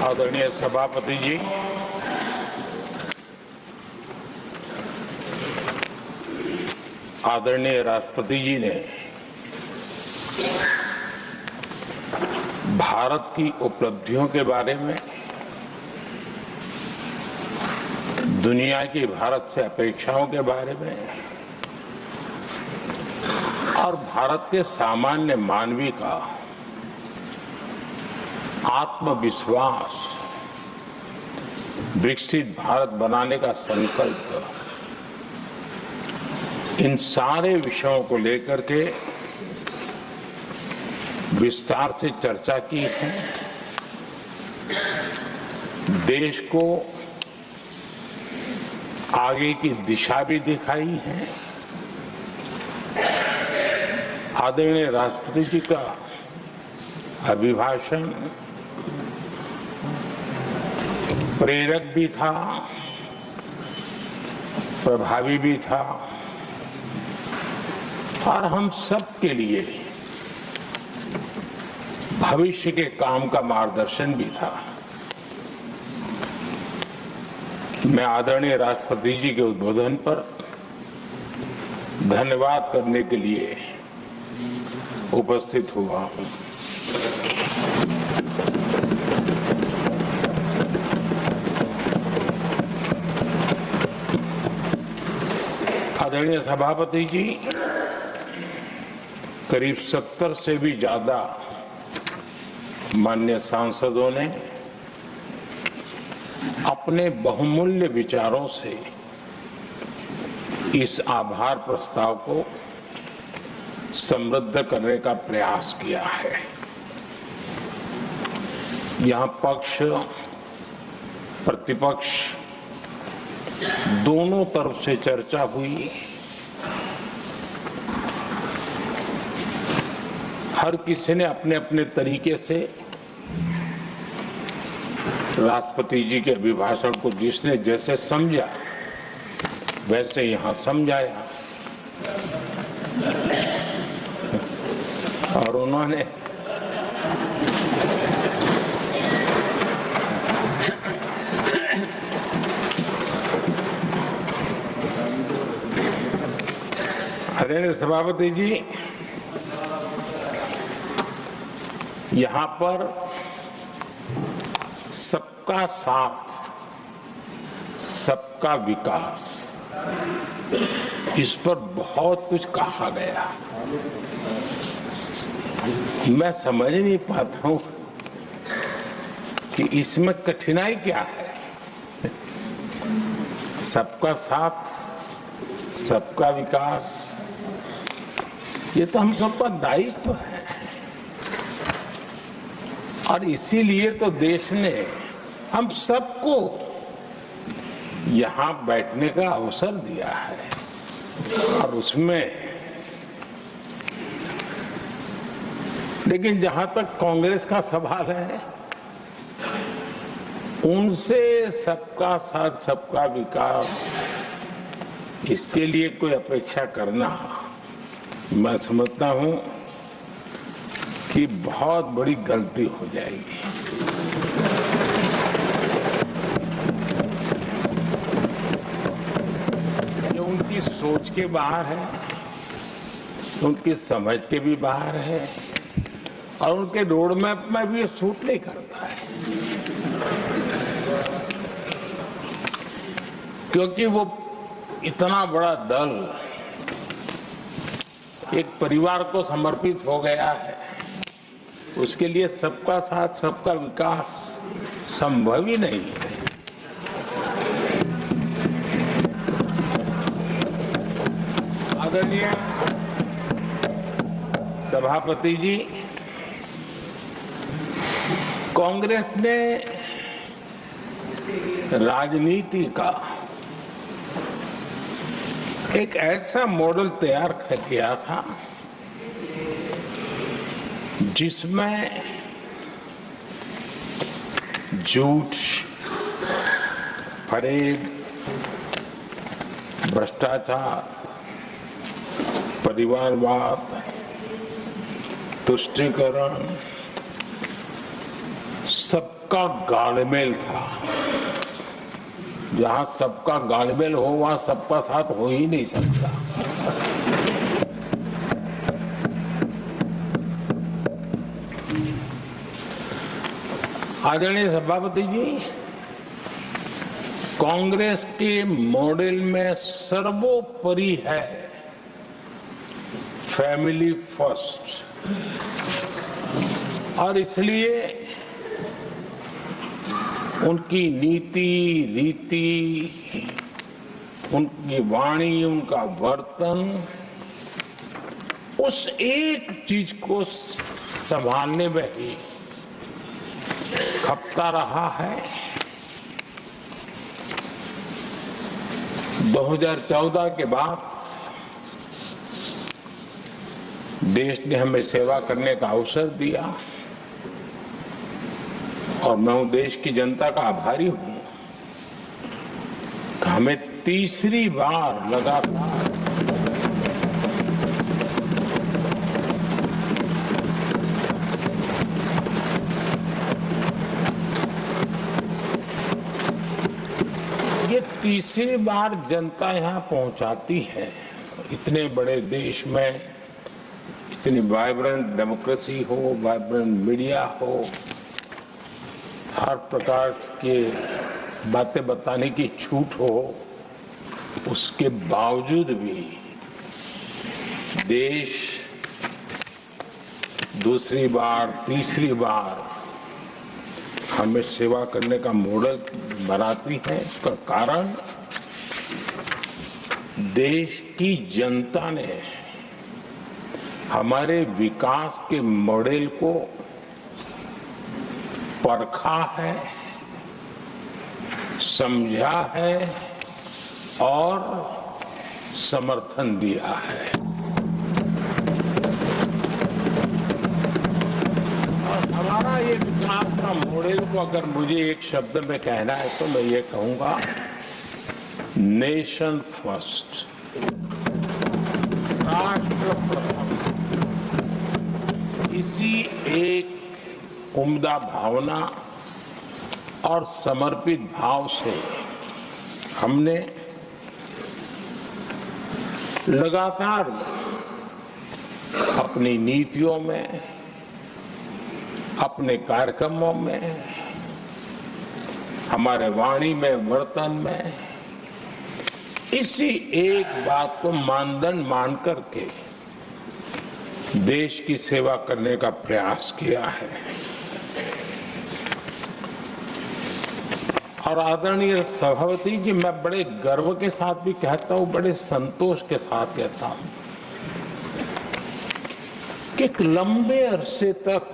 आदरणीय सभापति जी, आदरणीय राष्ट्रपति जी ने भारत की उपलब्धियों के बारे में, दुनिया की भारत से अपेक्षाओं के बारे में और भारत के सामान्य मानवी का आत्मविश्वास, विकसित भारत बनाने का संकल्प, इन सारे विषयों को लेकर के विस्तार से चर्चा की है। देश को आगे की दिशा भी दिखाई है। आदरणीय राष्ट्रपति जी का अभिभाषण प्रेरक भी था, प्रभावी भी था और हम सब के लिए भविष्य के काम का मार्गदर्शन भी था। मैं आदरणीय राष्ट्रपति जी के उद्बोधन पर धन्यवाद करने के लिए उपस्थित हुआ हूं। आदरणीय सभापति जी, करीब 70 से भी ज्यादा माननीय सांसदों ने अपने बहुमूल्य विचारों से इस आभार प्रस्ताव को समृद्ध करने का प्रयास किया है। यहां पक्ष प्रतिपक्ष दोनों तरफ से चर्चा हुई। हर किसी ने अपने अपने तरीके से राष्ट्रपति जी के अभिभाषण को जिसने जैसे समझा वैसे यहां समझाया और उन्होंने आदरणीय सभापति जी, यहां पर सबका साथ, सबका विकास, इस पर बहुत कुछ कहा गया। मैं समझ नहीं पाता हूं कि इसमें कठिनाई क्या है। सबका साथ, सबका विकास, ये तो हम सबका दायित्व है और इसीलिए तो देश ने हम सबको यहां बैठने का अवसर दिया है और उसमें लेकिन जहां तक कांग्रेस का सवाल है, उनसे सबका साथ, सबका विकास, इसके लिए कोई अपेक्षा करना, मैं समझता हूं कि बहुत बड़ी गलती हो जाएगी। ये उनकी सोच के बाहर है, उनकी समझ के भी बाहर है और उनके रोड मैप में भी ये सूट नहीं करता है, क्योंकि वो इतना बड़ा दल एक परिवार को समर्पित हो गया है। उसके लिए सबका साथ, सबका विकास संभव ही नहीं है। आदरणीय सभापति जी, कांग्रेस ने राजनीति का एक ऐसा मॉडल तैयार किया था जिसमें झूठ, फरेब, भ्रष्टाचार, परिवारवाद, तुष्टीकरण, सबका गालमेल था। जहां सबका गालमेल हो वहां सबका साथ हो ही नहीं सकता। आदरणीय सभापति जी, कांग्रेस के मॉडल में सर्वोपरि है फैमिली फर्स्ट, और इसलिए उनकी नीति रीति, उनकी वाणी, उनका वर्तन उस एक चीज को संभालने में ही खपता रहा है। 2014 के बाद देश ने हमें सेवा करने का अवसर दिया और मैं देश की जनता का आभारी हूं कि हमें तीसरी बार लगातार तीसरी बार जनता यहां पहुंचाती है। इतने बड़े देश में इतनी वाइब्रेंट डेमोक्रेसी हो, वाइब्रेंट मीडिया हो, हर प्रकार के बातें बताने की छूट हो, उसके बावजूद भी देश दूसरी बार, तीसरी बार हमें सेवा करने का मॉडल बनाती है। इसका कारण देश की जनता ने हमारे विकास के मॉडल को परखा है, समझा है और समर्थन दिया है। हमारा ये विकास का मॉडल को अगर मुझे एक शब्द में कहना है तो मैं ये कहूंगा, नेशन फर्स्ट, राष्ट्र प्रथम। इसी एक उम्दा भावना और समर्पित भाव से हमने लगातार अपनी नीतियों में, अपने कार्यक्रमों में, हमारे वाणी में, वर्तन में इसी एक बात को मानदंड मान करके देश की सेवा करने का प्रयास किया है। और आदरणीय सभापति जी, मैं बड़े गर्व के साथ भी कहता हूं, बड़े संतोष के साथ कहता हूं कि एक लंबे अरसे तक,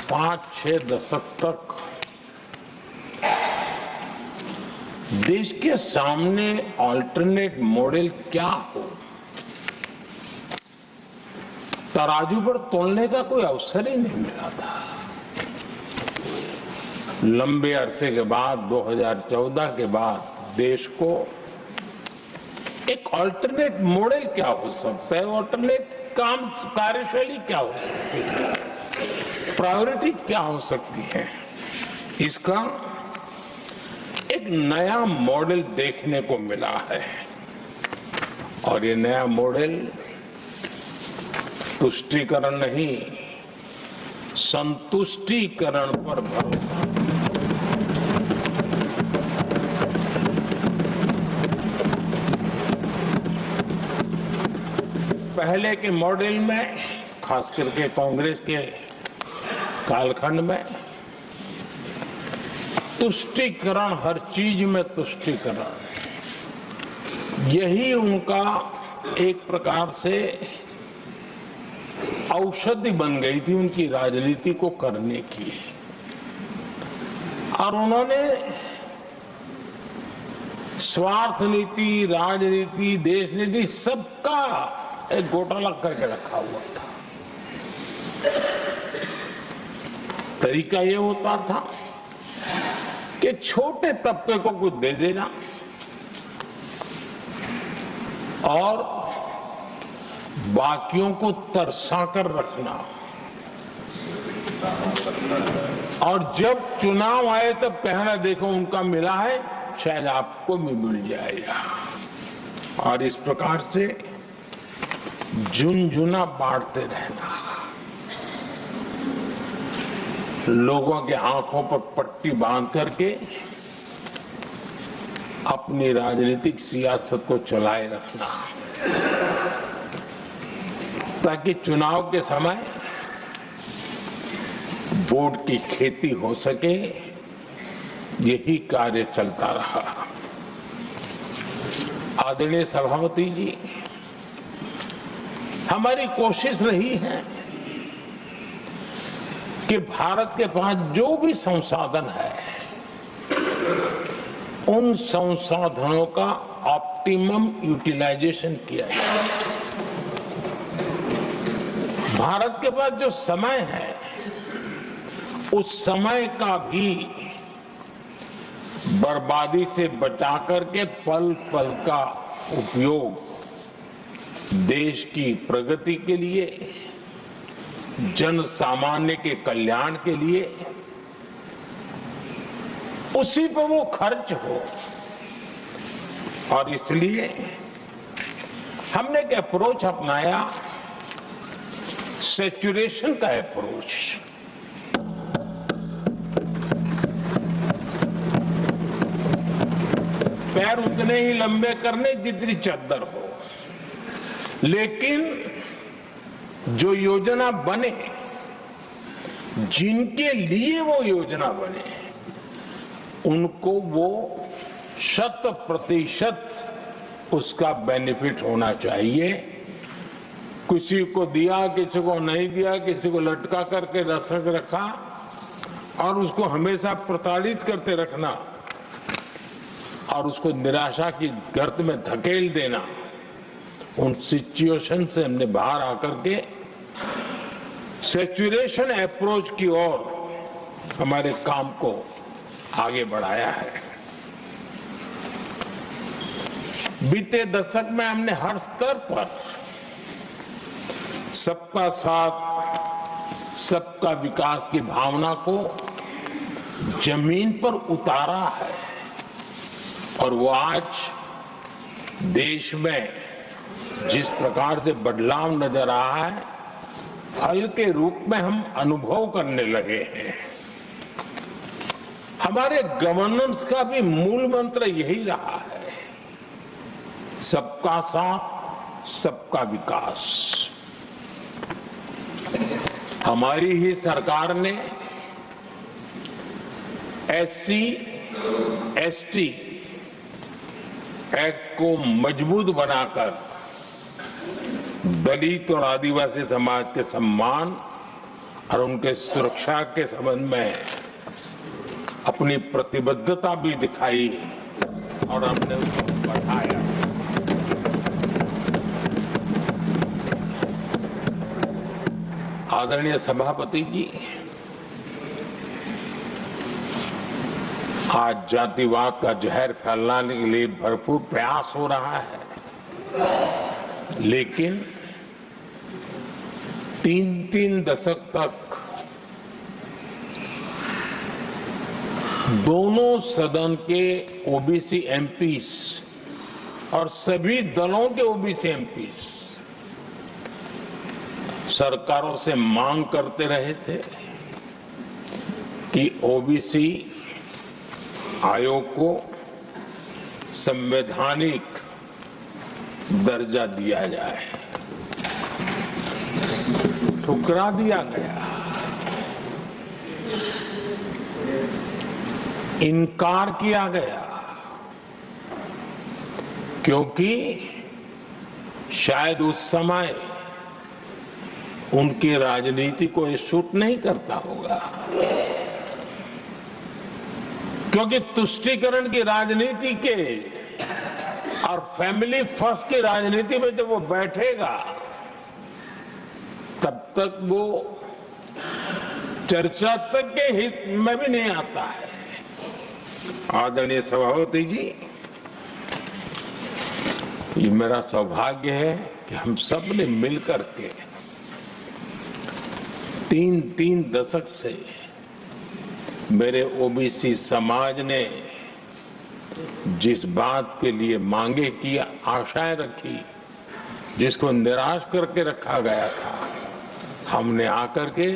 5-6 दशक तक देश के सामने अल्टरनेट मॉडल क्या हो, तराजू पर तोलने का कोई अवसर ही नहीं मिला था। लंबे अरसे के बाद, 2014 के बाद देश को एक अल्टरनेट मॉडल क्या हो सकता है, अल्टरनेट कार्यशैली क्या हो सकती है, प्रायोरिटीज क्या हो सकती है, इसका एक नया मॉडल देखने को मिला है। और ये नया मॉडल तुष्टीकरण नहीं, संतुष्टीकरण पर भरोसा। पहले के मॉडल में, खास करके कांग्रेस के कालखंड में, तुष्टीकरण, हर चीज में तुष्टीकरण, यही उनका एक प्रकार से औषधि बन गई थी उनकी राजनीति को करने की। और उन्होंने स्वार्थ नीति, राजनीति, देश नीति, सबका एक घोटाला करके रखा हुआ था। तरीका ये होता था कि छोटे तबके को कुछ दे देना और बाकियों को तरसा कर रखना। और जब चुनाव आए तब कहना देखो उनका मिला है, शायद आपको भी मिल जाएगा। और इस प्रकार से झुनझुना बांटते रहना, लोगों के आंखों पर पट्टी बांध करके अपनी राजनीतिक सियासत को चलाए रखना, ताकि चुनाव के समय वोट की खेती हो सके, यही कार्य चलता रहा। आदरणीय सभापति जी, हमारी कोशिश रही है कि भारत के पास जो भी संसाधन है उन संसाधनों का ऑप्टिमम यूटिलाइजेशन किया जाए। भारत के पास जो समय है उस समय का भी बर्बादी से बचा करके पल पल का उपयोग देश की प्रगति के लिए, जन सामान्य के कल्याण के लिए, उसी पर वो खर्च हो। और इसलिए हमने एक अप्रोच अपनाया, सैचुरेशन का अप्रोच। पैर उतने ही लंबे करने जितनी चद्दर हो, लेकिन जो योजना बने, जिनके लिए वो योजना बने, उनको वो 100% उसका बेनिफिट होना चाहिए। किसी को दिया, किसी को नहीं दिया, किसी को लटका करके रखा और उसको हमेशा प्रताड़ित करते रखना और उसको निराशा की गर्त में धकेल देना, उन सिचुएशन से हमने बाहर आकर के सैचुरेशन अप्रोच की ओर हमारे काम को आगे बढ़ाया है। बीते दशक में हमने हर स्तर पर सबका साथ, सबका विकास की भावना को जमीन पर उतारा है और वो आज देश में जिस प्रकार से बदलाव नजर आ रहा है, फल के रूप में हम अनुभव करने लगे हैं। हमारे गवर्नेंस का भी मूल मंत्र यही रहा है, सबका साथ, सबका विकास। हमारी ही सरकार ने SC, ST एक्ट को मजबूत बनाकर दलित और आदिवासी समाज के सम्मान और उनके सुरक्षा के संबंध में अपनी प्रतिबद्धता भी दिखाई और हमने उसको बढ़ाया। आदरणीय सभापति जी, आज जातिवाद का जहर फैलाने के लिए भरपूर प्रयास हो रहा है, लेकिन 3 दशक तक दोनों सदन के ओबीसी एमपीज और सभी दलों के ओबीसी एमपीज सरकारों से मांग करते रहे थे कि ओबीसी आयोग को संवैधानिक दर्जा दिया जाए। ठुकरा दिया गया, इनकार किया गया, क्योंकि शायद उस समय उनकी राजनीति को ये सूट नहीं करता होगा, क्योंकि तुष्टीकरण की राजनीति के और फैमिली फर्स्ट की राजनीति में जब वो बैठेगा तब तक वो चर्चा तक के हित में भी नहीं आता है। आदरणीय सभापति जी, ये मेरा सौभाग्य है कि हम सब ने मिलकर के 3 दशक से मेरे ओबीसी समाज ने जिस बात के लिए मांगे की, आशाएं रखी, जिसको निराश करके रखा गया था, हमने आकर के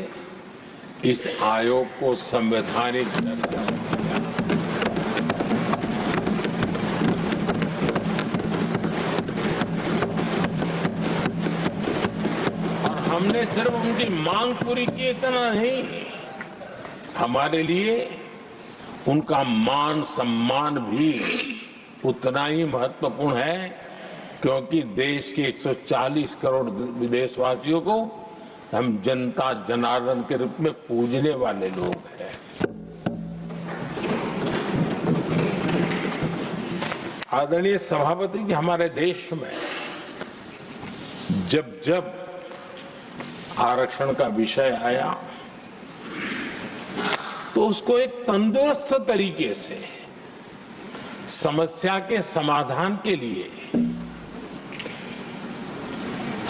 इस आयोग को संवैधानिक दर्जा दिया। और हमने सिर्फ उनकी मांग पूरी की इतना नहीं, हमारे लिए उनका मान सम्मान भी उतना ही महत्वपूर्ण है, क्योंकि देश के 140 करोड़ देशवासियों को हम जनता जनार्दन के रूप में पूजने वाले लोग हैं। आदरणीय सभापति जी, हमारे देश में जब जब आरक्षण का विषय आया तो उसको एक तंदुरुस्त तरीके से समस्या के समाधान के लिए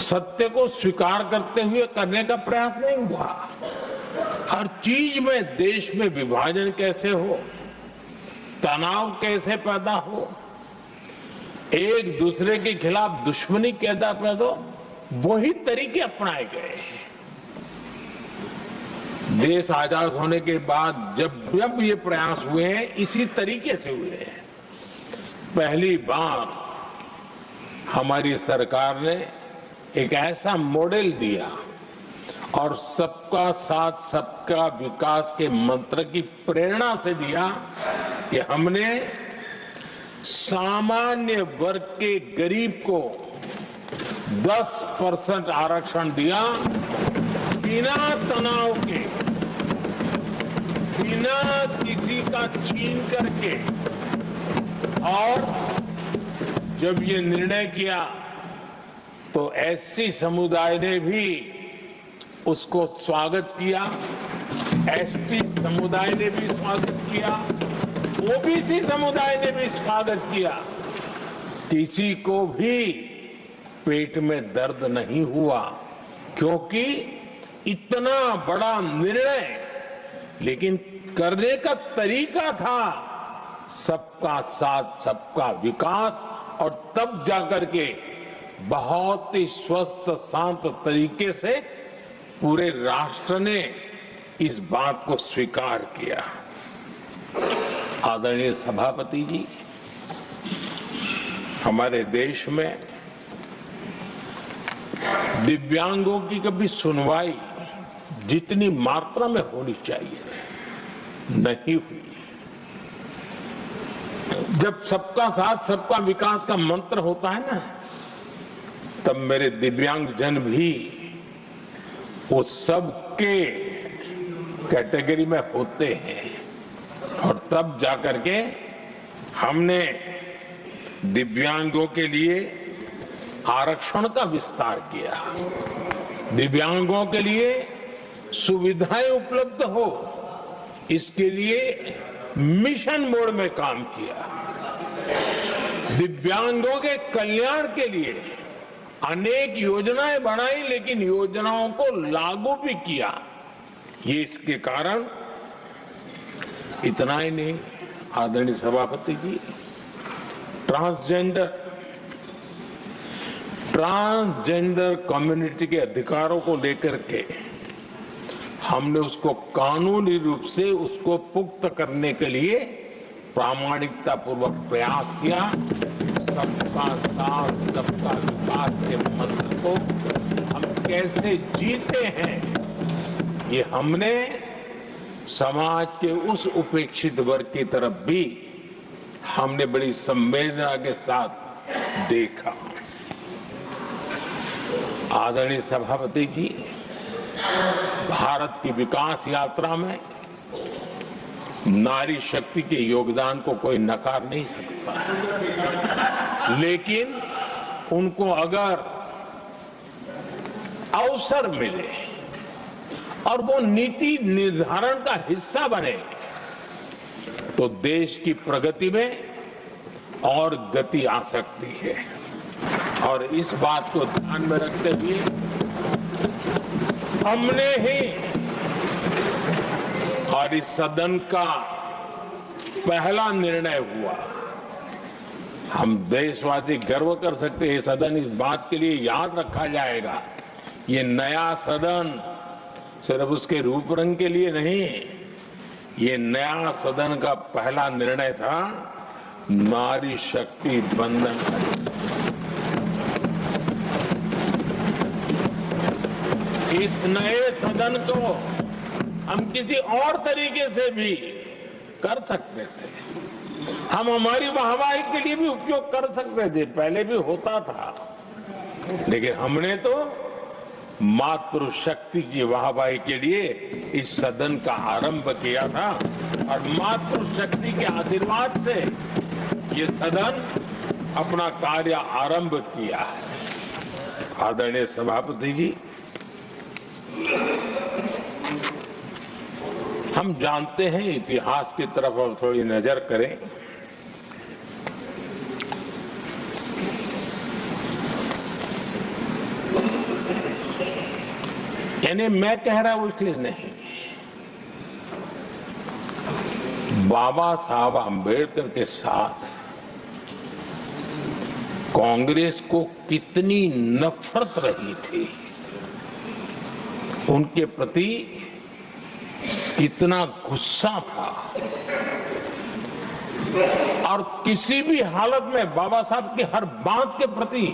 सत्य को स्वीकार करते हुए करने का प्रयास नहीं हुआ। हर चीज में देश में विभाजन कैसे हो, तनाव कैसे पैदा हो, एक दूसरे के खिलाफ दुश्मनी कैसे पैदा हो, वही तरीके अपनाए गए। देश आजाद होने के बाद जब ये प्रयास हुए हैं, इसी तरीके से हुए हैं। पहली बार हमारी सरकार ने एक ऐसा मॉडल दिया और सबका साथ सबका विकास के मंत्र की प्रेरणा से दिया कि हमने सामान्य वर्ग के गरीब को 10% आरक्षण दिया, बिना तनाव के, बिना किसी का छीन करके। और जब ये निर्णय किया तो एससी समुदाय ने भी उसको स्वागत किया, एसटी समुदाय ने भी स्वागत किया, ओबीसी समुदाय ने भी स्वागत किया। किसी को भी पेट में दर्द नहीं हुआ, क्योंकि इतना बड़ा निर्णय, लेकिन करने का तरीका था सबका साथ सबका विकास, और तब जाकर के बहुत ही स्वस्थ शांत तरीके से पूरे राष्ट्र ने इस बात को स्वीकार किया। आदरणीय सभापति जी, हमारे देश में दिव्यांगों की कभी सुनवाई जितनी मात्रा में होनी चाहिए थी, नहीं हुई। जब सबका साथ सबका विकास का मंत्र होता है ना, तब मेरे दिव्यांग जन भी उस सबके कैटेगरी में होते हैं, और तब जाकर के हमने दिव्यांगों के लिए आरक्षण का विस्तार किया, दिव्यांगों के लिए सुविधाएं उपलब्ध हो, इसके लिए मिशन मोड में काम किया। दिव्यांगों के कल्याण के लिए अनेक योजनाएं बनाई, लेकिन योजनाओं को लागू भी किया। ये इसके कारण इतना ही नहीं, आदरणीय सभापति जी, ट्रांसजेंडर कम्युनिटी के अधिकारों को लेकर के हमने उसको कानूनी रूप से उसको पुख्त करने के लिए प्रामाणिकता पूर्वक प्रयास किया। सबका साथ सबका विकास के मंत्र को हम कैसे जीते हैं, ये हमने समाज के उस उपेक्षित वर्ग की तरफ भी हमने बड़ी संवेदना के साथ देखा। आदरणीय सभापति जी, भारत की विकास यात्रा में नारी शक्ति के योगदान को कोई नकार नहीं सकता है, लेकिन उनको अगर अवसर मिले और वो नीति निर्धारण का हिस्सा बने, तो देश की प्रगति में और गति आ सकती है। और इस बात को ध्यान में रखते हुए हमने ही और इस सदन का पहला निर्णय हुआ। हम देशवासी गर्व कर सकते हैं, सदन इस बात के लिए याद रखा जाएगा, ये नया सदन सिर्फ उसके रूप रंग के लिए नहीं, ये नया सदन का पहला निर्णय था नारी शक्ति बंधन। इस नए सदन को हम किसी और तरीके से भी कर सकते थे, हम हमारी वाहवाही के लिए भी उपयोग कर सकते थे, पहले भी होता था, लेकिन हमने तो मातृशक्ति की वाहवाही के लिए इस सदन का आरंभ किया था और मातृशक्ति के आशीर्वाद से ये सदन अपना कार्य आरंभ किया है। आदरणीय सभापति जी, हम जानते हैं, इतिहास की तरफ अब थोड़ी नजर करें। यानी मैं कह रहा हूं इसलिए नहीं, बाबा साहब आंबेडकर के साथ कांग्रेस को कितनी नफरत रही थी, उनके प्रति कितना गुस्सा था, और किसी भी हालत में बाबा साहब की हर बात के प्रति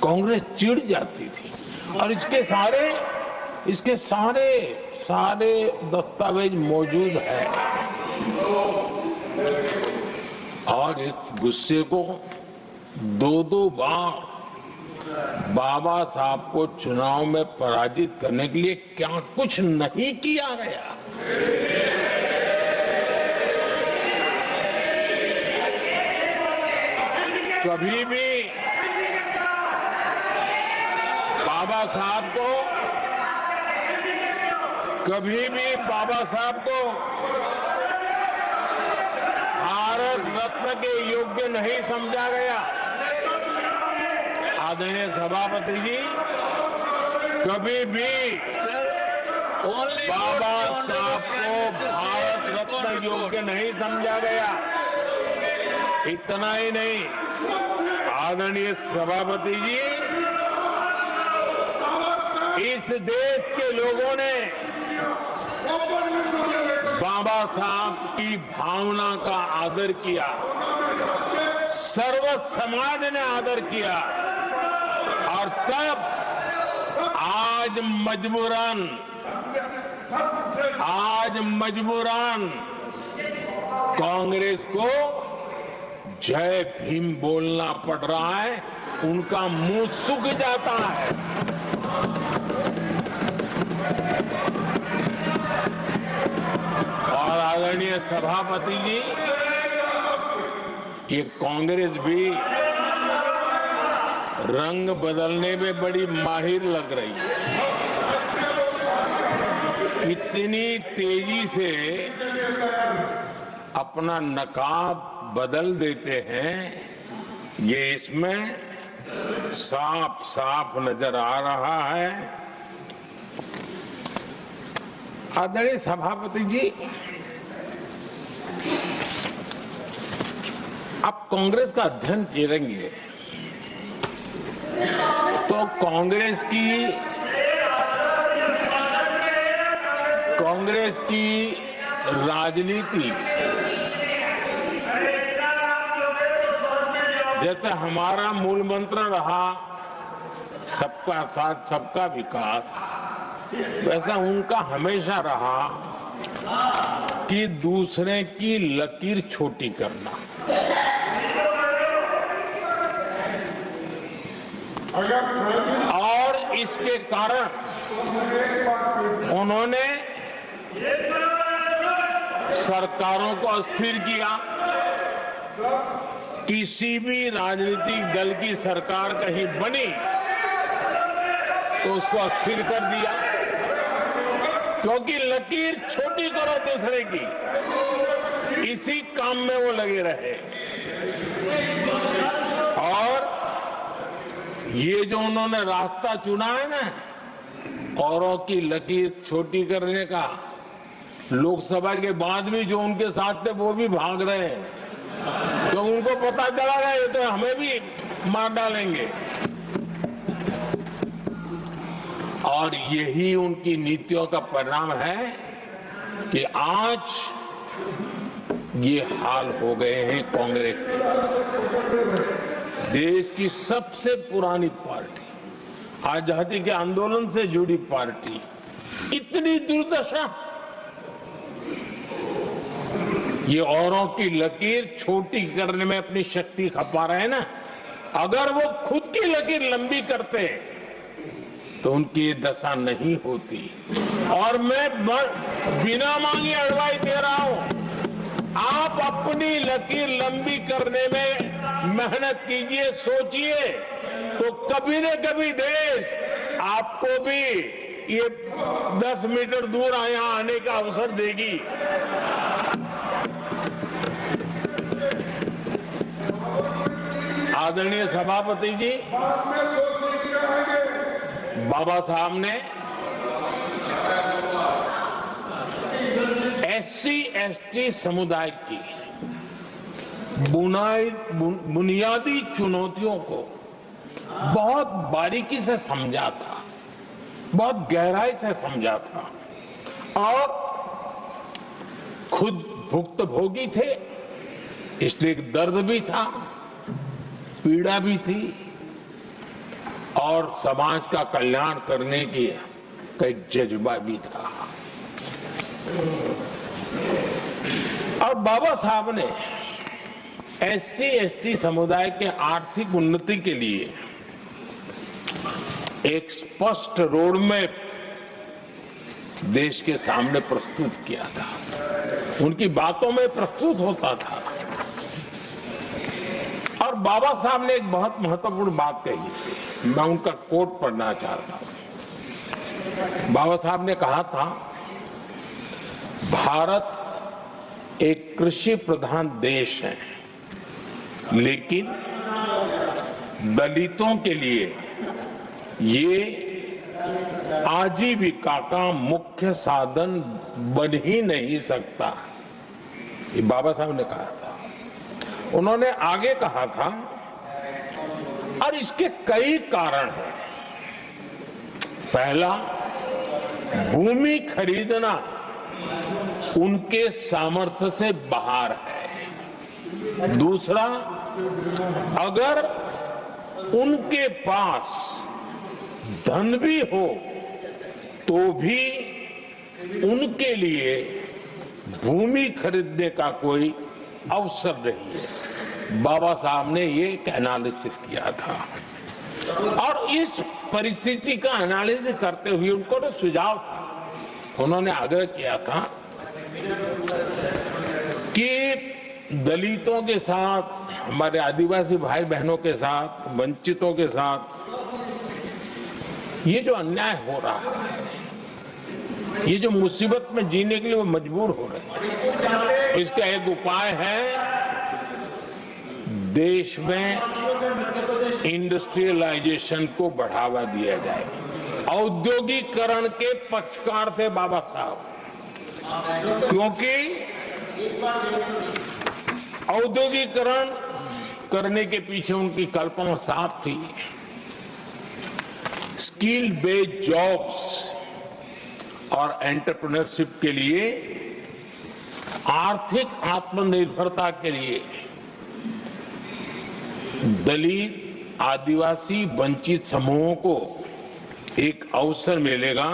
कांग्रेस चिढ़ जाती थी। और इसके सारे दस्तावेज मौजूद है। और इस गुस्से को दो बार बाबा साहब को चुनाव में पराजित करने के लिए क्या कुछ नहीं किया गया। कभी भी बाबा साहब को भारत रत्न के योग्य नहीं समझा गया। आदरणीय सभापति जी, कभी भी बाबा साहब को भारत रत्न योग्य नहीं समझा गया। इतना ही नहीं, आदरणीय सभापति जी, इस देश के लोगों ने बाबा साहब की भावना का आदर किया, सर्व समाज ने आदर किया, और तब आज मजबूरन कांग्रेस को जय भीम बोलना पड़ रहा है, उनका मुंह सूख जाता है। और आदरणीय सभापति जी, ये कांग्रेस भी रंग बदलने में बड़ी माहिर लग रही है। इतनी तेजी से अपना नकाब बदल देते हैं, ये इसमें साफ साफ नजर आ रहा है। आदरणीय सभापति जी, आप कांग्रेस का अध्ययन करेंगे तो कांग्रेस की राजनीति, जैसे हमारा मूल मंत्र रहा सबका साथ सबका विकास, वैसा उनका हमेशा रहा कि दूसरे की लकीर छोटी करना। और इसके कारण उन्होंने सरकारों को अस्थिर किया। किसी भी राजनीतिक दल की सरकार कहीं बनी तो उसको अस्थिर कर दिया, क्योंकि लकीर छोटी करो दूसरे की, इसी काम में वो लगे रहे। और ये जो उन्होंने रास्ता चुना है ना, औरों की लकीर छोटी करने का, लोकसभा के बाद भी जो उनके साथ थे वो भी भाग रहे हैं, तो उनको पता चला गया ये तो हमें भी मार डालेंगे। और यही उनकी नीतियों का परिणाम है कि आज ये हाल हो गए हैं कांग्रेस के। देश की सबसे पुरानी पार्टी, आजादी के आंदोलन से जुड़ी पार्टी, इतनी दुर्दशा। ये औरों की लकीर छोटी करने में अपनी शक्ति खपा रहे हैं ना, अगर वो खुद की लकीर लंबी करते तो उनकी ये दशा नहीं होती। और मैं बिना मांगे एडवाइस दे रहा हूं, आप अपनी लकीर लंबी करने में मेहनत कीजिए, सोचिए, तो कभी न कभी देश आपको भी ये 10 मीटर दूर यहां आने का अवसर देगी। आदरणीय सभापति जी, बाबा साहब ने एससी एसटी समुदाय की बुनियादी चुनौतियों को बहुत बारीकी से समझा था, बहुत गहराई से समझा था, और खुद भुक्तभोगी थे, इसलिए दर्द भी था, पीड़ा भी थी, और समाज का कल्याण करने की का एक जज्बा भी था। और बाबा साहब ने एससी एसटी समुदाय के आर्थिक उन्नति के लिए एक स्पष्ट रोड मैप देश के सामने प्रस्तुत किया था। उनकी बातों में प्रस्तुत होता था। और बाबा साहब ने एक बहुत महत्वपूर्ण बात कही थी, मैं उनका कोट पढ़ना चाहता हूं। बाबा साहब ने कहा था, भारत एक कृषि प्रधान देश है, लेकिन दलितों के लिए ये आजीविका का मुख्य साधन बन ही नहीं सकता। ये बाबा साहब ने कहा था। उन्होंने आगे कहा था, और इसके कई कारण हैं। पहला, भूमि खरीदना उनके सामर्थ्य से बाहर है। दूसरा, अगर उनके पास धन भी हो तो भी उनके लिए भूमि खरीदने का कोई अवसर नहीं है। बाबा साहब ने ये एक एनालिसिस किया था, और इस परिस्थिति का एनालिसिस करते हुए उनको तो सुझाव था, उन्होंने आग्रह किया था कि दलितों के साथ, हमारे आदिवासी भाई बहनों के साथ, वंचितों के साथ ये जो अन्याय हो रहा है, ये जो मुसीबत में जीने के लिए वो मजबूर हो रहे हैं, इसका एक उपाय है, देश में इंडस्ट्रियलाइजेशन को बढ़ावा दिया जाए। औद्योगिकरण के पक्षकार थे बाबा साहब, क्योंकि औद्योगिकरण करने के पीछे उनकी कल्पना साफ थी। स्किल बेस्ड जॉब्स और एंटरप्रेन्योरशिप के लिए, आर्थिक आत्मनिर्भरता के लिए दलित, आदिवासी, वंचित समूहों को एक अवसर मिलेगा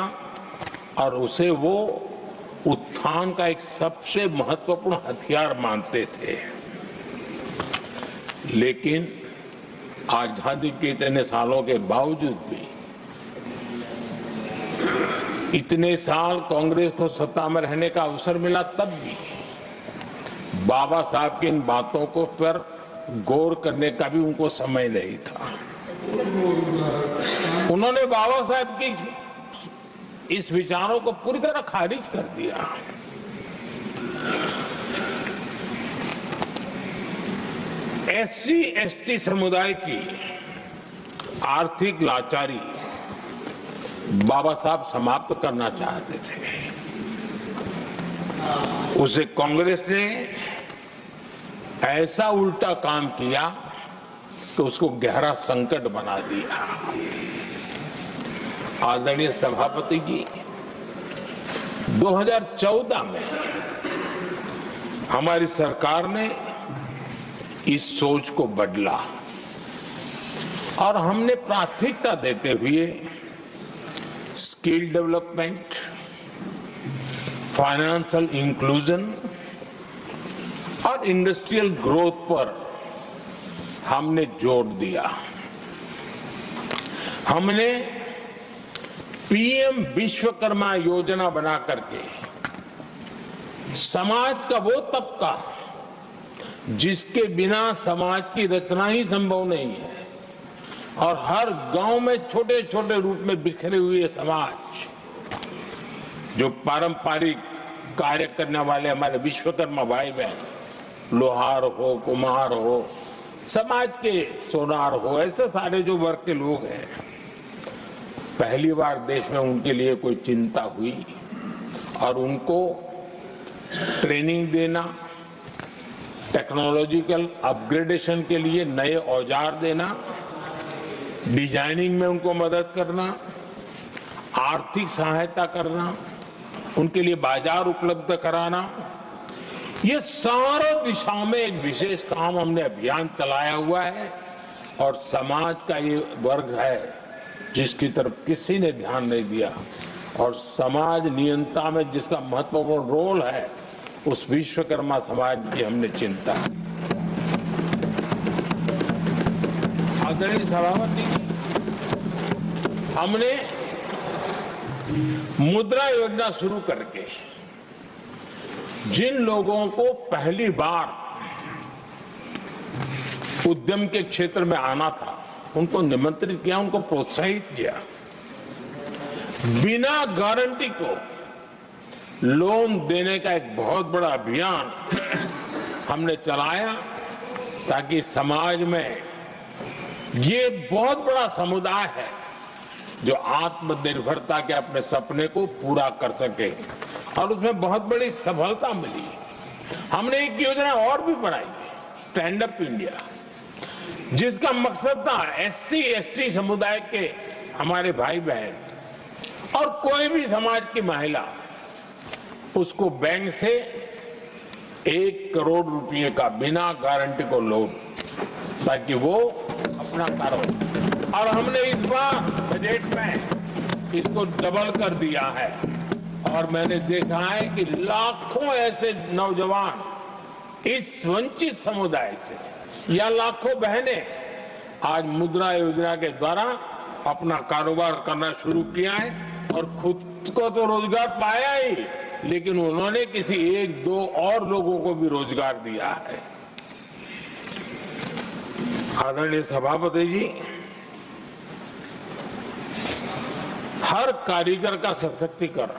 और उसे वो उत्थान का एक सबसे महत्वपूर्ण हथियार मानते थे। लेकिन आजादी के इतने सालों के बावजूद भी, इतने साल कांग्रेस को सत्ता में रहने का अवसर मिला, तब भी बाबा साहब की इन बातों को पर गौर करने का भी उनको समय नहीं था। उन्होंने बाबा साहब की इस विचारों को पूरी तरह खारिज कर दिया। एससी एसटी समुदाय की आर्थिक लाचारी बाबा साहब समाप्त करना चाहते थे। उसे कांग्रेस ने ऐसा उल्टा काम किया तो उसको गहरा संकट बना दिया। आदरणीय सभापति जी, 2014 में हमारी सरकार ने इस सोच को बदला और हमने प्राथमिकता देते हुए स्किल डेवलपमेंट, फाइनेंशियल इंक्लूजन और इंडस्ट्रियल ग्रोथ पर हमने जोर दिया। हमने पीएम विश्वकर्मा योजना बना करके समाज का वो तबका जिसके बिना समाज की रचना ही संभव नहीं है और हर गांव में छोटे छोटे रूप में बिखरे हुए समाज, जो पारंपरिक कार्य करने वाले हमारे विश्वकर्मा भाई बहन, लोहार हो, कुम्हार हो, समाज के सोनार हो, ऐसे सारे जो वर्ग के लोग हैं, पहली बार देश में उनके लिए कोई चिंता हुई और उनको ट्रेनिंग देना, टेक्नोलॉजिकल अपग्रेडेशन के लिए नए औजार देना, डिजाइनिंग में उनको मदद करना, आर्थिक सहायता करना, उनके लिए बाजार उपलब्ध कराना, ये सारे दिशाओं में एक विशेष काम हमने अभियान चलाया हुआ है। और समाज का ये वर्ग है जिसकी तरफ किसी ने ध्यान नहीं दिया और समाज नियंत्रण में जिसका महत्वपूर्ण रोल है, उस विश्वकर्मा समाज की हमने चिंता। आदरणीय सभापति, हमने मुद्रा योजना शुरू करके जिन लोगों को पहली बार उद्यम के क्षेत्र में आना था, उनको निमंत्रित किया, उनको प्रोत्साहित किया। बिना गारंटी को लोन देने का एक बहुत बड़ा अभियान हमने चलाया ताकि समाज में ये बहुत बड़ा समुदाय है जो आत्मनिर्भरता के अपने सपने को पूरा कर सके और उसमें बहुत बड़ी सफलता मिली। हमने एक योजना और भी बनाई, स्टैंड अप इंडिया, जिसका मकसद था एससी एसटी समुदाय के हमारे भाई बहन और कोई भी समाज की महिला, उसको बैंक से 1 करोड़ रुपए का बिना गारंटी को लोन, ताकि वो अपना कारोबार। और हमने इस बार बजट में इसको डबल कर दिया है और मैंने देखा है कि लाखों ऐसे नौजवान इस वंचित समुदाय से या लाखों बहनें आज मुद्रा योजना के द्वारा अपना कारोबार करना शुरू किया है और खुद को तो रोजगार पाया ही, लेकिन उन्होंने किसी 1-2 और लोगों को भी रोजगार दिया है। आदरणीय सभापति जी, हर कारीगर का सशक्तिकरण,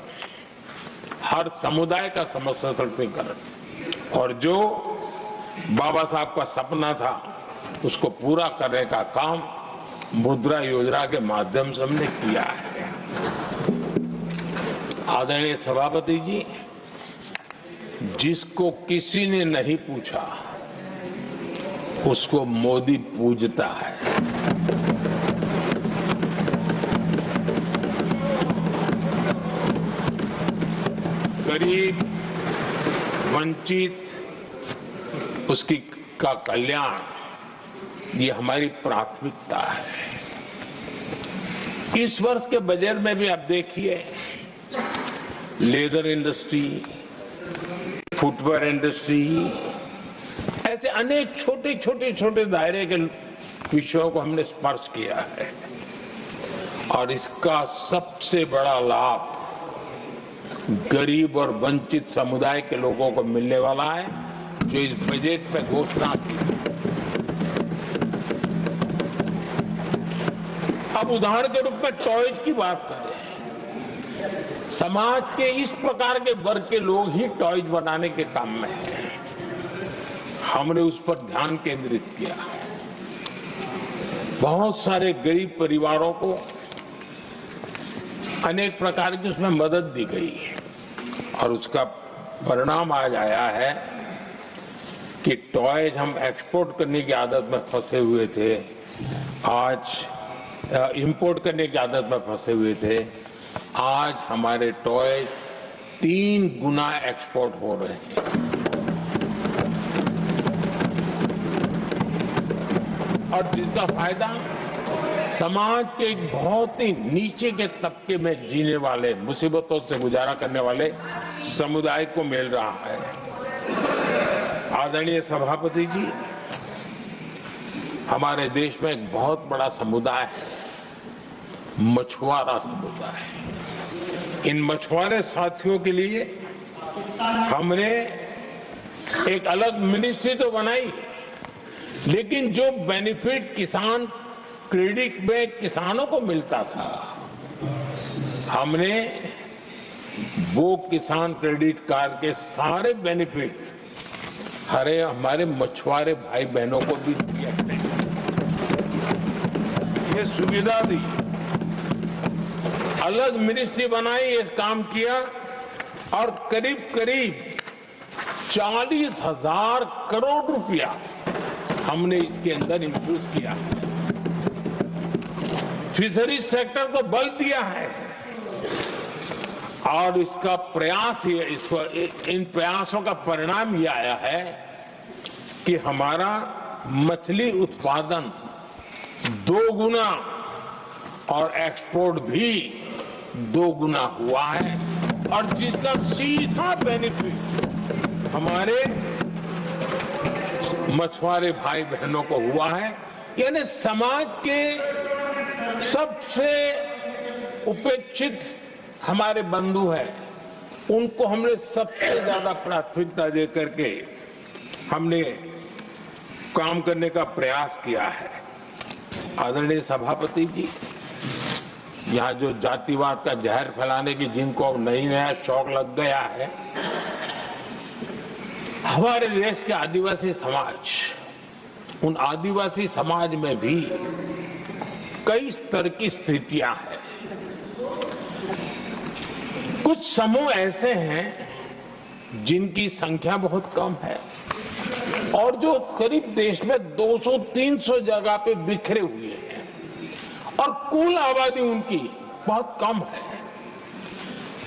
हर समुदाय का सशक्तिकरण और जो बाबा साहब का सपना था उसको पूरा करने का काम मुद्रा योजना के माध्यम से हमने किया है। आदरणीय सभापति जी, जिसको किसी ने नहीं पूछा उसको मोदी पूजता है। गरीब, वंचित, उसकी का कल्याण, ये हमारी प्राथमिकता है। इस वर्ष के बजट में भी आप देखिए, लेदर इंडस्ट्री, फुटवेयर इंडस्ट्री, ऐसे अनेक छोटे छोटे छोटे दायरे के विषयों को हमने स्पर्श किया है और इसका सबसे बड़ा लाभ गरीब और वंचित समुदाय के लोगों को मिलने वाला है, जो इस बजट में घोषणा की। अब उदाहरण के रूप में टॉयज की बात करें, समाज के इस प्रकार के वर्ग के लोग ही टॉयज बनाने के काम में हैं। हमने उस पर ध्यान केंद्रित किया। बहुत सारे गरीब परिवारों को अनेक प्रकार की उसमें मदद दी गई और उसका परिणाम आज आया है कि टॉयज हम एक्सपोर्ट करने की आदत में फंसे हुए थे, आज इंपोर्ट करने की आदत में फंसे हुए थे, आज हमारे टॉय 3 गुना एक्सपोर्ट हो रहे हैं। और जिसका फायदा समाज के एक बहुत ही नीचे के तबके में जीने वाले, मुसीबतों से गुजारा करने वाले समुदाय को मिल रहा है। आदरणीय सभापति जी, हमारे देश में एक बहुत बड़ा समुदाय है, मछुआरा समुदाय। इन मछुआरे साथियों के लिए हमने एक अलग मिनिस्ट्री तो बनाई, लेकिन जो बेनिफिट किसान क्रेडिट में किसानों को मिलता था, हमने वो किसान क्रेडिट कार्ड के सारे बेनिफिट हमारे मछुआरे भाई बहनों को भी दिया। ये सुविधा दी, अलग मिनिस्ट्री बनाई, ये काम किया और करीब करीब 40,000 करोड़ रुपया हमने इसके अंदर इंफ्यूज किया। फिशरीज सेक्टर को बल दिया है और इसका प्रयास इन प्रयासों का परिणाम ये आया है कि हमारा मछली उत्पादन 2 गुना और एक्सपोर्ट भी 2 गुना हुआ है, और जिसका सीधा बेनिफिट हमारे मछुआरे भाई बहनों को हुआ है। यानी समाज के सबसे उपेक्षित हमारे बंधु हैं, उनको हमने सबसे ज्यादा प्राथमिकता दे करके हमने काम करने का प्रयास किया है। आदरणीय सभापति जी, यहाँ जो जातिवाद का जहर फैलाने की जिनको अब नया शौक लग गया है, हमारे देश के आदिवासी समाज, उन आदिवासी समाज में भी कई स्तर की स्थितियां हैं। कुछ समूह ऐसे हैं जिनकी संख्या बहुत कम है और जो करीब देश में 200-300 जगह पे बिखरे हुए हैं और कुल आबादी उनकी बहुत कम है,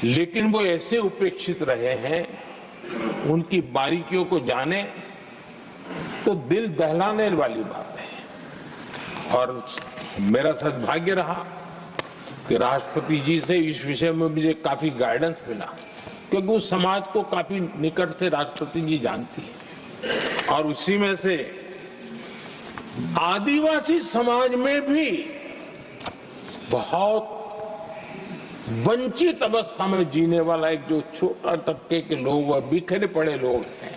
लेकिन वो ऐसे उपेक्षित रहे हैं, उनकी बारीकियों को जाने तो दिल दहलाने वाली बात है। और मेरा सद्भाग्य रहा कि राष्ट्रपति जी से इस विषय में मुझे काफी गाइडेंस मिला, क्योंकि उस समाज को काफी निकट से राष्ट्रपति जी जानती है। और उसी में से आदिवासी समाज में भी बहुत वंचित अवस्था में जीने वाला एक जो छोटा तबके के लोग व बिखरे पड़े लोग हैं,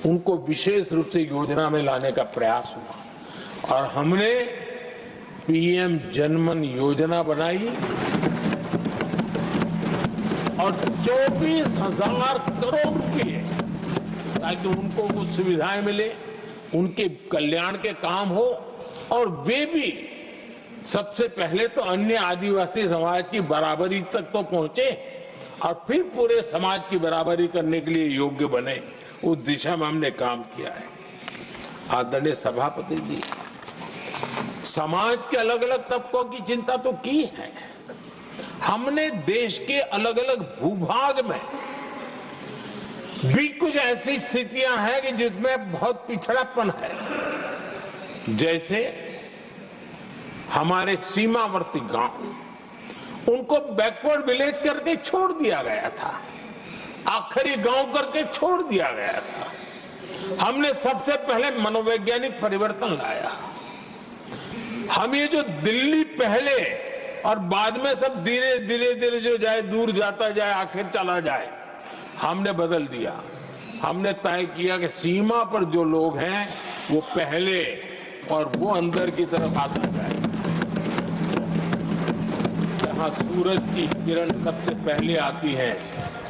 उनको विशेष रूप से योजना में लाने का प्रयास हुआ और हमने पीएम जनमन योजना बनाई और 24,000 करोड़ रुपए ताकि उनको कुछ सुविधाएं मिले, उनके कल्याण के काम हो और वे भी सबसे पहले तो अन्य आदिवासी समाज की बराबरी तक तो पहुंचे और फिर पूरे समाज की बराबरी करने के लिए योग्य बने। उस दिशा में हमने काम किया है। आदरणीय सभापति जी, समाज के अलग अलग तबकों की चिंता तो की है। हमने देश के अलग अलग भूभाग में भी कुछ ऐसी स्थितियां हैं कि जिसमें बहुत पिछड़ापन है। जैसे हमारे सीमावर्ती गांव, उनको बैकवर्ड विलेज करके छोड़ दिया गया था, आखिरी गांव करके छोड़ दिया गया था। हमने सबसे पहले मनोवैज्ञानिक परिवर्तन लाया। हम ये जो दिल्ली पहले और बाद में सब धीरे धीरे जो जाए दूर जाता जाए आखिर चला जाए, हमने बदल दिया। हमने तय किया कि सीमा पर जो लोग हैं वो पहले और वो अंदर की तरफ आता जाए। जहां सूरज की किरण सबसे पहले आती है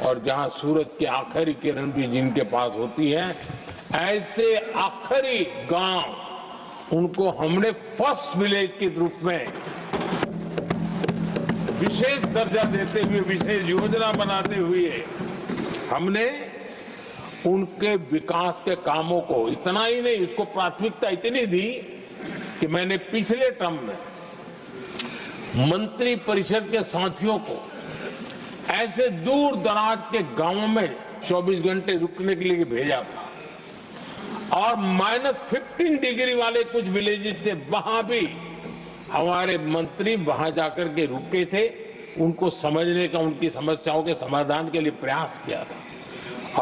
और जहां सूरज की आखिरी किरण भी जिनके पास होती है, ऐसे आखिरी गांव उनको हमने फर्स्ट विलेज के रूप में विशेष दर्जा देते हुए, विशेष योजना बनाते हुए हमने उनके विकास के कामों को इतना ही नहीं, उसको प्राथमिकता इतनी दी कि मैंने पिछले टर्म में मंत्री परिषद के साथियों को ऐसे दूर दराज के गांवों में 24 घंटे रुकने के लिए भेजा था, और -15 डिग्री वाले कुछ विलेजेस थे, वहां भी हमारे मंत्री वहां जाकर के रुके थे, उनको समझने का, उनकी समस्याओं के समाधान के लिए प्रयास किया था।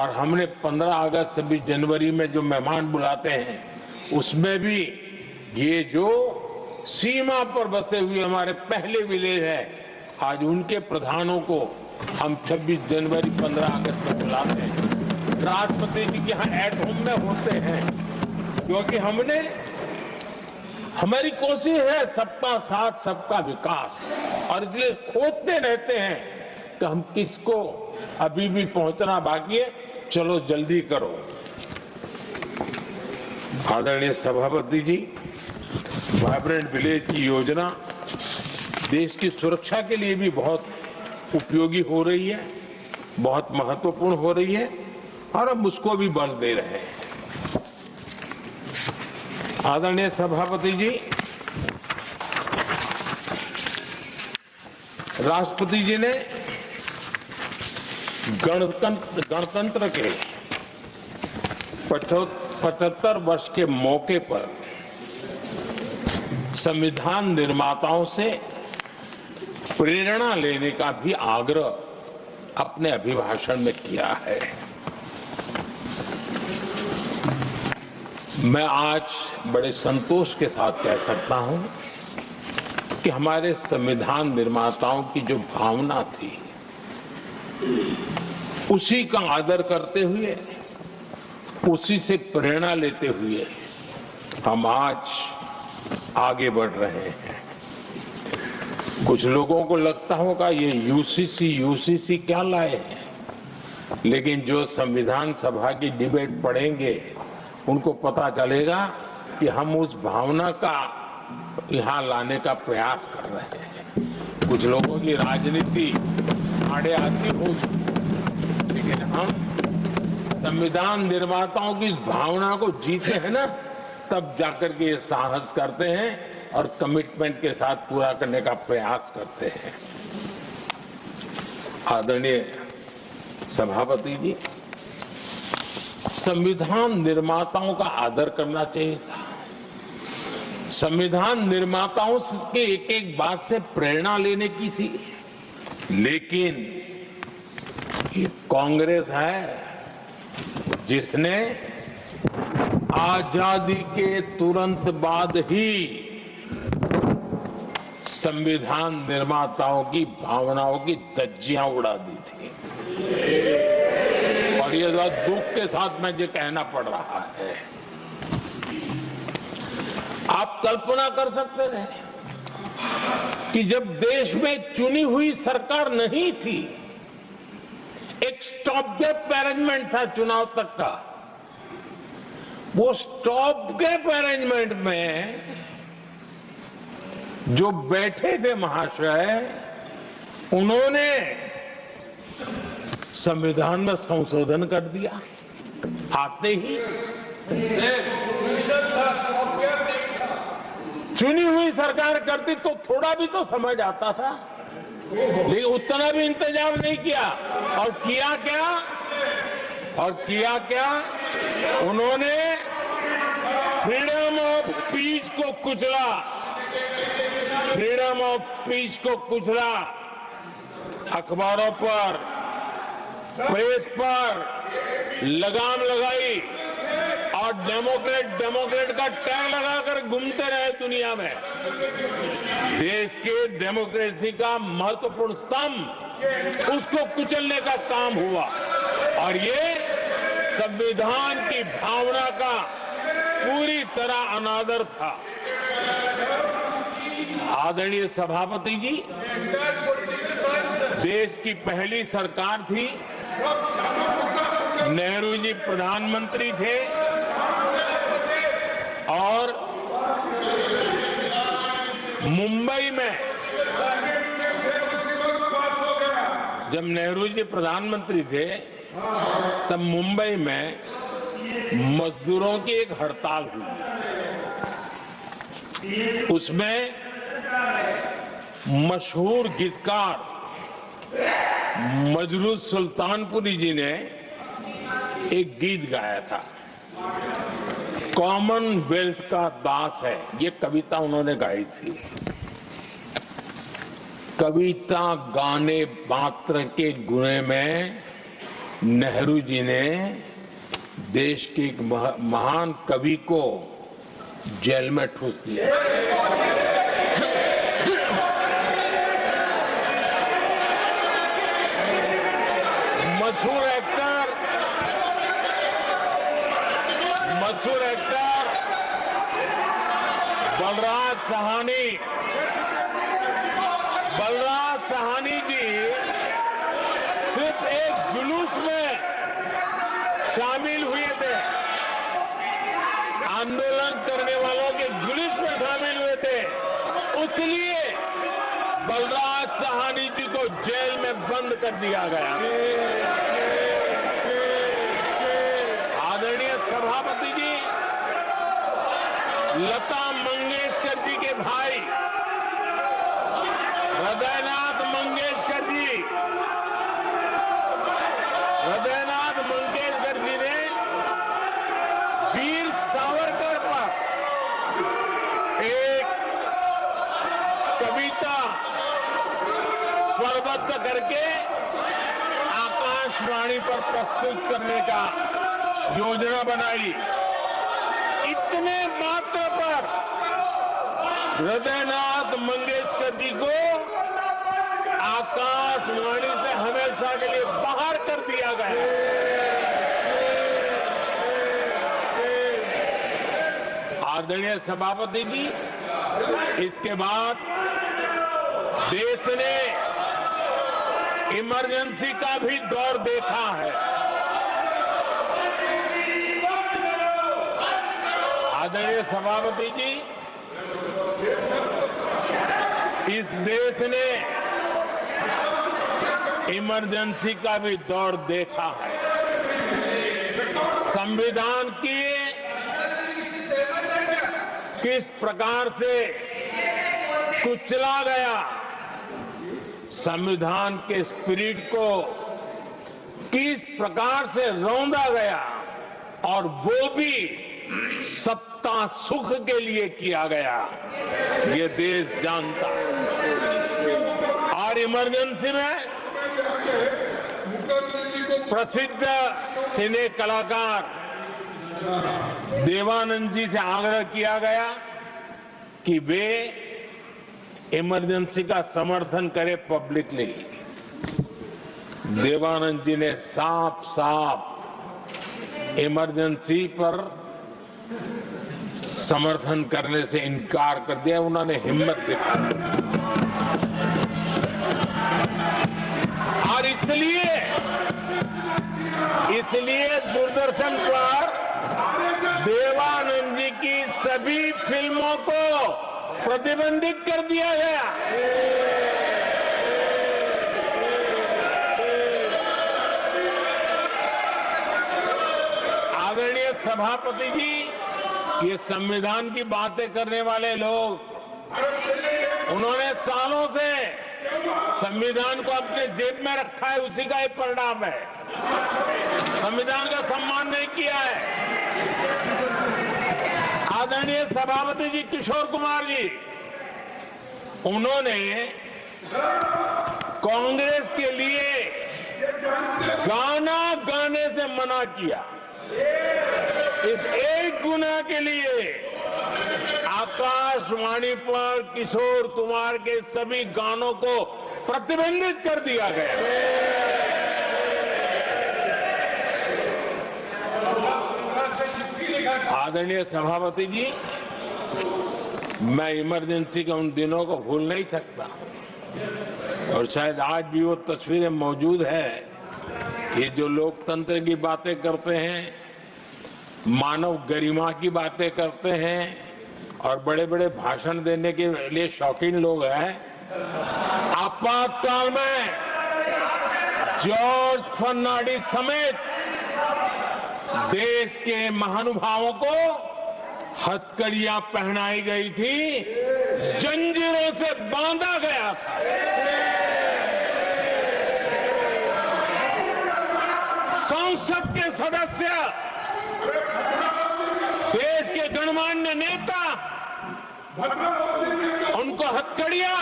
और हमने 15 अगस्त 26 जनवरी में जो मेहमान बुलाते हैं, उसमें भी ये जो सीमा पर बसे हुए हमारे पहले विलेज है, आज उनके प्रधानों को हम 26 जनवरी 15 अगस्त में बुलाते हैं। राष्ट्रपति जी के यहाँ एट होम में होते हैं, क्योंकि हमारी कोशिश है सबका साथ सबका विकास, और इसलिए खोजते रहते हैं कि हम किसको अभी भी पहुंचना बाकी है, चलो जल्दी करो। आदरणीय सभापति जी, वाइब्रेंट विलेज की योजना देश की सुरक्षा के लिए भी बहुत उपयोगी हो रही है, बहुत महत्वपूर्ण हो रही है, और हम उसको भी बल दे रहे हैं। आदरणीय सभापति जी, राष्ट्रपति जी ने गणतंत्र के 75 वर्ष के मौके पर संविधान निर्माताओं से प्रेरणा लेने का भी आग्रह अपने अभिभाषण में किया है। मैं आज बड़े संतोष के साथ कह सकता हूं कि हमारे संविधान निर्माताओं की जो भावना थी, उसी का आदर करते हुए, उसी से प्रेरणा लेते हुए हम आज आगे बढ़ रहे हैं। कुछ लोगों को लगता होगा ये यूसीसी क्या लाए हैं, लेकिन जो संविधान सभा की डिबेट पढ़ेंगे उनको पता चलेगा कि हम उस भावना का यहाँ लाने का प्रयास कर रहे हैं। कुछ लोगों की राजनीति आड़े आती हो, लेकिन हम संविधान निर्माताओं की भावना को जीते हैं ना, तब जाकर के ये साहस करते हैं और कमिटमेंट के साथ पूरा करने का प्रयास करते हैं। आदरणीय सभापति जी, संविधान निर्माताओं का आदर करना चाहिए था। संविधान निर्माताओं के एक एक बात से प्रेरणा लेने की थी, लेकिन ये कांग्रेस है जिसने आजादी के तुरंत बाद ही संविधान निर्माताओं की भावनाओं की धज्जियां उड़ा दी थी, और ये दुख के साथ मुझे कहना पड़ रहा है। आप कल्पना कर सकते थे कि जब देश में चुनी हुई सरकार नहीं थी, एक स्टॉप गैप अरेंजमेंट था चुनाव तक का, वो स्टॉप गैप अरेंजमेंट में जो बैठे थे महाशय, उन्होंने संविधान में संशोधन कर दिया। आते ही चुनी हुई सरकार करती तो थोड़ा भी तो समझ आता था, लेकिन उतना भी इंतजाम नहीं किया। और किया क्या, उन्होंने फ्रीडम ऑफ स्पीच को कुचला, फ्रीडम ऑफ स्पीच को कुचला। अखबारों पर, प्रेस पर लगाम लगाई और डेमोक्रेट का टैग लगाकर घूमते रहे दुनिया में। देश के डेमोक्रेसी का महत्वपूर्ण स्तंभ, उसको कुचलने का काम हुआ, और ये संविधान की भावना का पूरी तरह अनादर था। आदरणीय सभापति जी, देश की पहली सरकार थी, नेहरू जी प्रधानमंत्री थे, और मुंबई में जब नेहरू जी प्रधानमंत्री थे तब मुंबई में मजदूरों की एक हड़ताल हुई। उसमें मशहूर गीतकार मजरूह सुल्तानपुरी जी ने एक गीत गाया था, कॉमनवेल्थ का दास है। ये कविता उन्होंने गाई थी। कविता गाने मात्र के गुणे में नेहरू जी ने देश के एक महान कवि को जेल में ठूस दिया। मशहूर एक्टर बलराज साहनी जी सिर्फ एक जुलूस में शामिल हुए थे, आंदोलन करने वालों के जुलूस में शामिल हुए थे, इसलिए बलराज साहनी जी को जेल में बंद कर दिया गया। आदरणीय सभापति जी, लता मंगेशकर जी के भाई हृदयनाथ मंगेशकर जी ने वीर सावरकर पर एक कविता स्वरबद्ध करके आकाशवाणी पर प्रस्तुत करने का योजना बनाई। इतने मात्र पर हृदयनाथ मंगेशकर जी को आकाशवाणी से हमेशा के लिए बाहर कर दिया गया। आदरणीय सभापति जी, इसके बाद देश ने इमरजेंसी का भी दौर देखा है। आदरणीय सभापति जी, इस देश ने इमरजेंसी का भी दौर देखा है। संविधान की किस प्रकार से कुचला गया, संविधान के स्पिरिट को किस प्रकार से रौंदा गया, और वो भी सत्ता सुख के लिए किया गया, ये देश जानता है। और इमरजेंसी में प्रसिद्ध सिने कलाकार देवानंद जी से आग्रह किया गया कि वे इमरजेंसी का समर्थन करें पब्लिकली। देवानंद जी ने साफ साफ इमरजेंसी पर समर्थन करने से इनकार कर दिया। उन्होंने हिम्मत दिखाई और इसलिए दूरदर्शन पर देवानंद जी की सभी फिल्मों को प्रतिबंधित कर दिया गया। आदरणीय सभापति जी, ये संविधान की बातें करने वाले लोग, उन्होंने सालों से संविधान को अपने जेब में रखा है, उसी का एक परिणाम है। संविधान का सम्मान नहीं किया है। आदरणीय सभापति जी किशोर कुमार जी, उन्होंने कांग्रेस के लिए गाना गाने से मना किया। इस एक गुना के लिए आकाशवाणी पर किशोर कुमार के सभी गानों को प्रतिबंधित कर दिया गया। आदरणीय सभापति जी, मैं इमरजेंसी के उन दिनों को भूल नहीं सकता, और शायद आज भी वो तस्वीरें मौजूद है। ये जो लोकतंत्र की बातें करते हैं, मानव गरिमा की बातें करते हैं और बड़े बड़े भाषण देने के लिए शौकीन लोग हैं, आपातकाल में जॉर्ज फर्नांडिस समेत देश के महानुभावों को हथकड़ियां पहनाई गई थी, जंजीरों से बांधा गया था। संसद के सदस्य, देश के गणमान्य नेता, उनको हथकड़ियां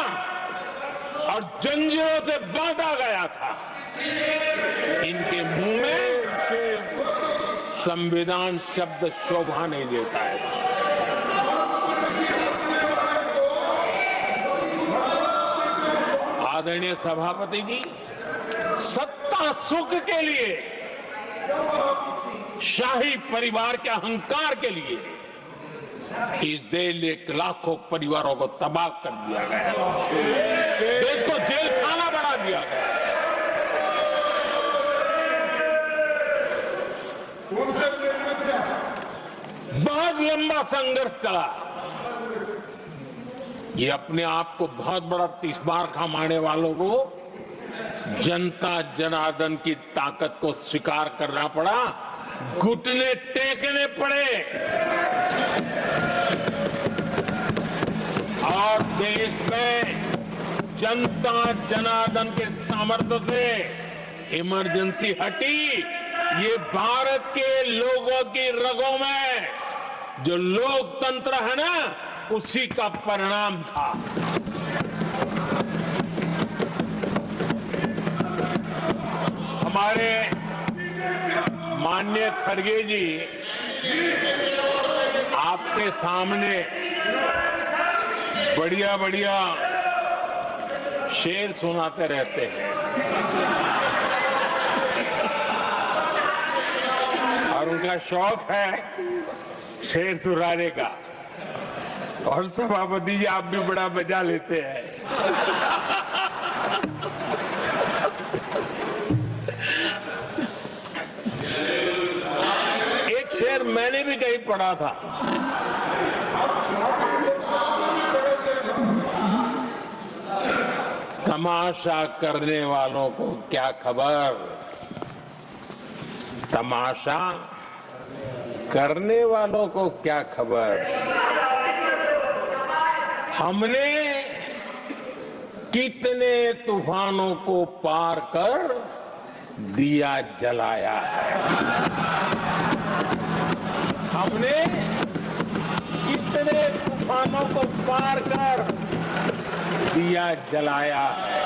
और जंजीरों से बांधा गया था। इनके मुंह में संविधान शब्द शोभा नहीं देता है। आदरणीय सभापति जी, सत्ता सुख के लिए, शाही परिवार के अहंकार के लिए इस देश के लाखों परिवारों को तबाह कर दिया गया, देश को जेल खाना बना दिया गया। बहुत लंबा संघर्ष चला। ये अपने आप को बहुत बड़ा तीसमार मानने वालों को जनता जनार्दन की ताकत को स्वीकार करना पड़ा, घुटने टेकने पड़े और देश में जनता जनार्दन के सामर्थ्य से इमरजेंसी हटी। ये भारत के लोगों की रगों में जो लोकतंत्र है ना, उसी का परिणाम था। हमारे माननीय खड़गे जी आपके सामने बढ़िया बढ़िया शेर सुनाते रहते हैं और उनका शौक है शेर सुनाने का। और सभापति जी आप भी बड़ा मजा लेते हैं। एक शेर मैंने भी कहीं पढ़ा था, तमाशा करने वालों को क्या खबर, तमाशा करने वालों को क्या खबर, हमने कितने तूफानों को पार कर दिया जलाया है, हमने कितने तूफानों को पार कर दिया जलाया है।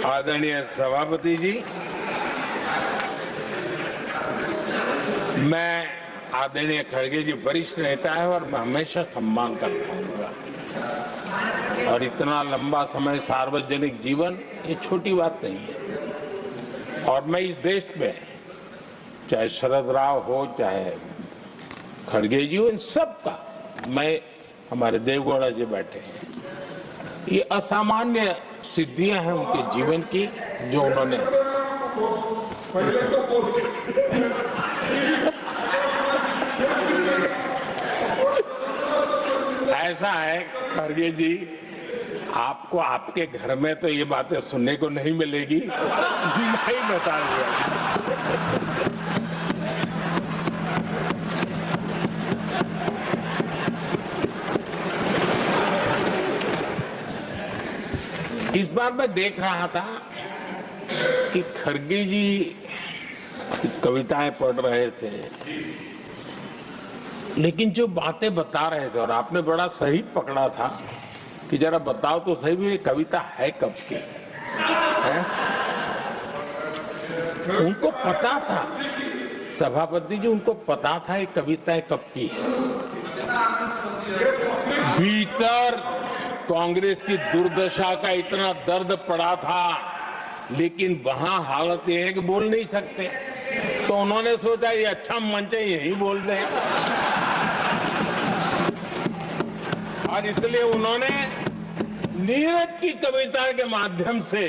आदरणीय सभापति जी, मैं आदरणीय खड़गे जी वरिष्ठ नेता है और मैं हमेशा सम्मान करता हूँ और इतना लंबा समय सार्वजनिक जीवन ये छोटी बात नहीं है। और मैं इस देश में चाहे शरद राव हो चाहे खड़गे जी हो, इन सब का, मैं हमारे देवगौड़ा जी बैठे हैं, ये असामान्य सिद्धियां हैं उनके जीवन की जो उन्होंने ऐसा है। खड़गे जी, आपको आपके घर में तो ये बातें सुनने को नहीं मिलेगी, नहीं बता दिया। इस बार मैं देख रहा था कि खड़गे जी कविताएं पढ़ रहे थे, लेकिन जो बातें बता रहे थे और आपने बड़ा सही पकड़ा था कि जरा बताओ तो सही भी कविता है कब की है? उनको पता था, सभापति जी उनको पता था ये कविता कब की है। भीतर कांग्रेस की दुर्दशा का इतना दर्द पड़ा था, लेकिन वहां हालत यह है कि बोल नहीं सकते, तो उन्होंने सोचा ये अच्छा मंच है, यही बोल दें। और इसलिए उन्होंने नीरज की कविता के माध्यम से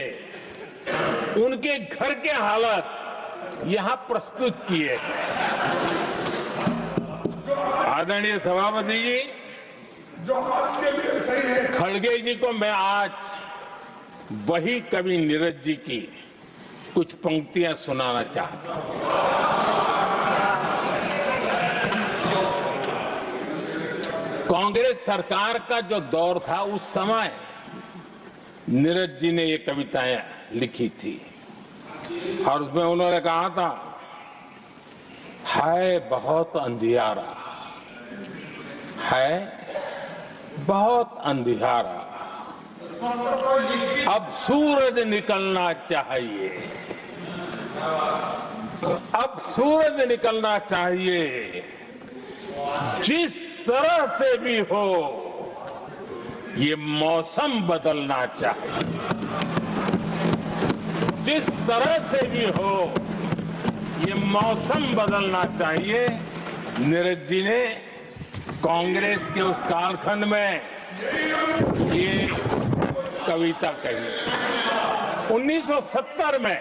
उनके घर के हालात यहां प्रस्तुत किए। आदरणीय सभापति जी, जो आज के लिए सही है, खड़गे जी को मैं आज वही कवि नीरज जी की कुछ पंक्तियां सुनाना चाहता हूं। कांग्रेस सरकार का जो दौर था उस समय नीरज जी ने ये कविताएं लिखी थी और उसमें उन्होंने कहा था, है बहुत अंधियारा, है बहुत अंधियारा, अब सूरज निकलना चाहिए, अब सूरज निकलना चाहिए, जिस तरह से भी हो ये मौसम बदलना चाहिए, जिस तरह से भी हो ये मौसम बदलना चाहिए। नीरज जी ने कांग्रेस के उस कालखंड में ये कविता कही। 1970 में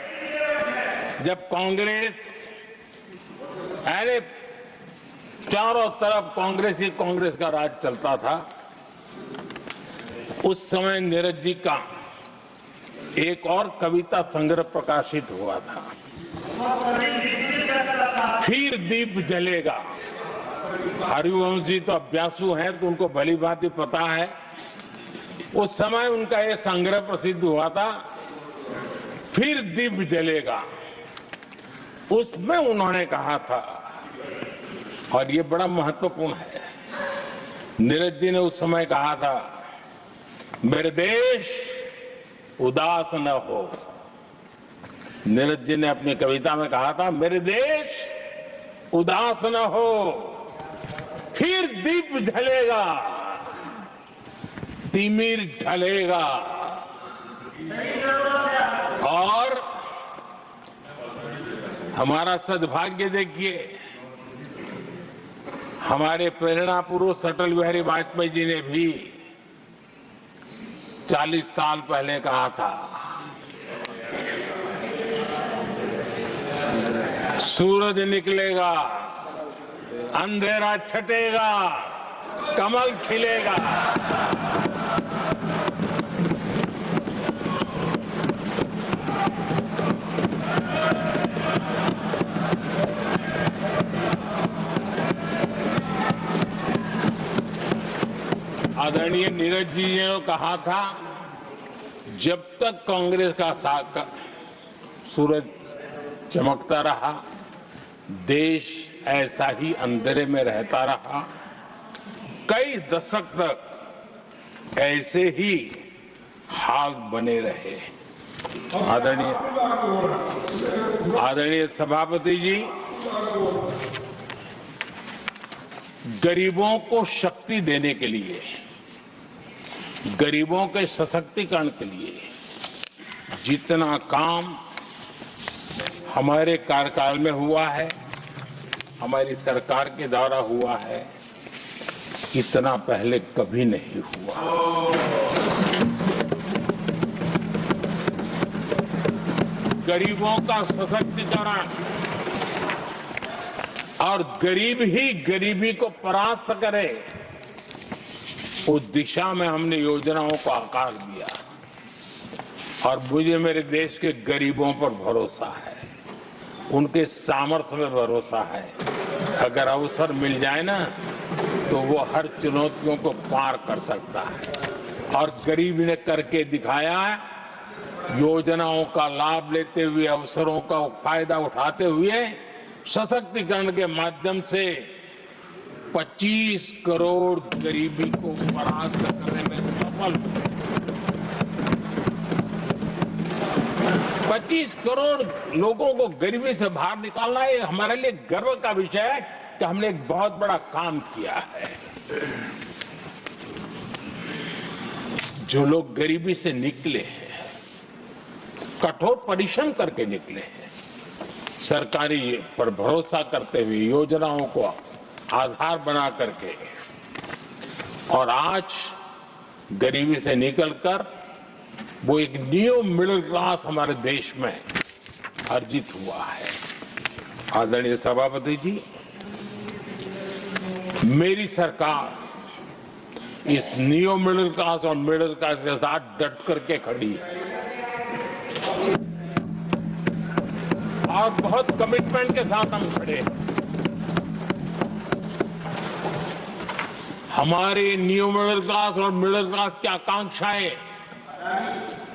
जब कांग्रेस, अरे चारों तरफ कांग्रेस का राज चलता था, उस समय नीरज जी का एक और कविता संग्रह प्रकाशित हुआ था, फिर दीप जलेगा। हरिवंश जी तो अभ्यासु हैं तो उनको भली भांति पता है। उस समय उनका यह संग्रह प्रसिद्ध हुआ था, फिर दीप जलेगा। उसमें उन्होंने कहा था, और ये बड़ा महत्वपूर्ण है, नीरज जी ने उस समय कहा था, मेरे देश उदास न हो। नीरज जी ने अपनी कविता में कहा था, मेरे देश उदास न हो, फिर दीप जलेगा, तिमिर ढलेगा। और हमारा सद्भाग्य देखिए, हमारे प्रेरणा पुरुष अटल बिहारी वाजपेयी जी ने भी 40 साल पहले कहा था, सूरज निकलेगा, अंधेरा छटेगा, कमल खिलेगा। आदरणीय नीरज जी ने कहा था, जब तक कांग्रेस का सूरज चमकता रहा, देश ऐसा ही अंधेरे में रहता रहा। कई दशक तक ऐसे ही हाल बने रहे। आदरणीय सभापति जी, गरीबों को शक्ति देने के लिए, गरीबों के सशक्तिकरण के लिए जितना काम हमारे कार्यकाल में हुआ है, हमारी सरकार के द्वारा हुआ है, इतना पहले कभी नहीं हुआ। गरीबों का सशक्तिकरण और गरीब ही गरीबी को परास्त करे, उस दिशा में हमने योजनाओं को आकार दिया। और मुझे मेरे देश के गरीबों पर भरोसा है, उनके सामर्थ्य में भरोसा है। अगर अवसर मिल जाए ना, तो वो हर चुनौतियों को पार कर सकता है। और गरीब ने करके दिखाया, योजनाओं का लाभ लेते हुए, अवसरों का फायदा उठाते हुए, सशक्तिकरण के माध्यम से 25 करोड़ गरीबी को परास्त करने में सफल हुए। 25 करोड़ लोगों को गरीबी से बाहर निकालना, ये हमारे लिए गर्व का विषय है कि हमने एक बहुत बड़ा काम किया है। जो लोग गरीबी से निकले हैं, कठोर परिश्रम करके निकले हैं, सरकारी पर भरोसा करते हुए, योजनाओं को आधार बना करके, और आज गरीबी से निकलकर वो एक न्यू मिडिल क्लास हमारे देश में अर्जित हुआ है। आदरणीय सभापति जी, मेरी सरकार इस न्यू मिडिल क्लास और मिडिल क्लास के साथ डट करके खड़ी है। और बहुत कमिटमेंट के साथ हम खड़े हैं। हमारे न्यू मिडिल क्लास और मिडिल क्लास की आकांक्षाएं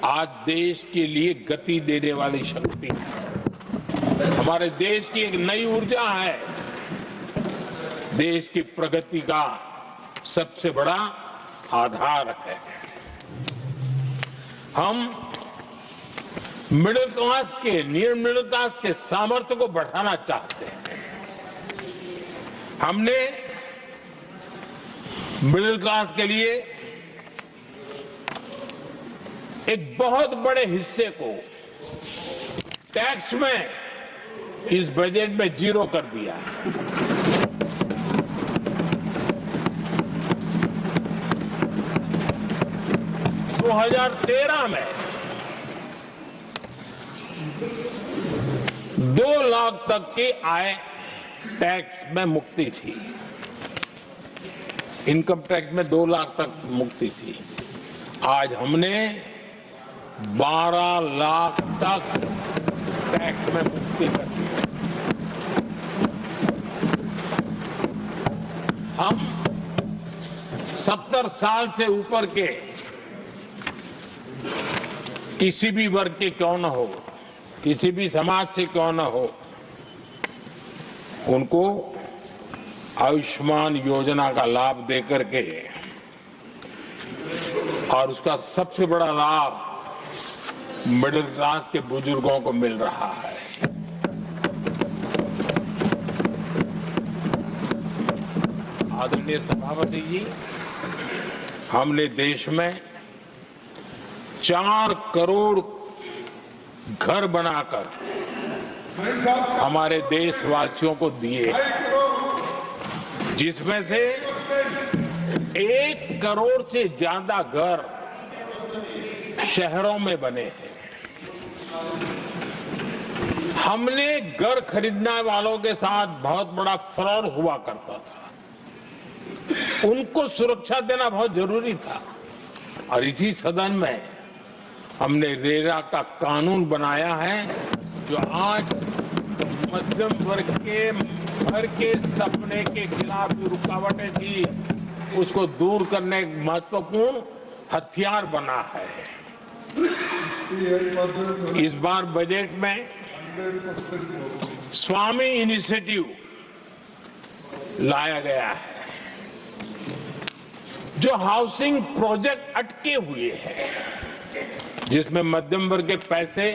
आज देश के लिए गति देने वाली शक्ति है। हमारे देश की एक नई ऊर्जा है, देश की प्रगति का सबसे बड़ा आधार है। हम मिडिल क्लास के, नियर मिडिल क्लास के सामर्थ्य को बढ़ाना चाहते हैं। हमने मिडिल क्लास के लिए एक बहुत बड़े हिस्से को टैक्स में इस बजट में जीरो कर दिया। 2013 में 2 लाख तक की आय टैक्स में मुक्ति थी, इनकम टैक्स में 2 लाख तक मुक्ति थी। आज हमने 12 लाख तक टैक्स में मुक्ति कर दी। हम 70 साल से ऊपर के किसी भी वर्ग के क्यों न हो, किसी भी समाज से क्यों न हो, उनको आयुष्मान योजना का लाभ देकर के, और उसका सबसे बड़ा लाभ मिडिल क्लास के बुजुर्गों को मिल रहा है। आदरणीय सभापति जी, हमने देश में 4 करोड़ घर बनाकर हमारे देशवासियों को दिए, जिसमें से 1 करोड़ से ज्यादा घर शहरों में बने हैं। हमने घर खरीदने वालों के साथ बहुत बड़ा फ्रॉड हुआ करता था, उनको सुरक्षा देना बहुत जरूरी था, और इसी सदन में हमने रेरा का कानून बनाया है, जो आज मध्यम वर्ग के घर के सपने के खिलाफ जो रुकावटें थी, उसको दूर करने एक महत्वपूर्ण हथियार बना है। इस बार बजट में स्वामी इनिशिएटिव लाया गया है, जो हाउसिंग प्रोजेक्ट अटके हुए हैं, जिसमें मध्यम वर्ग के पैसे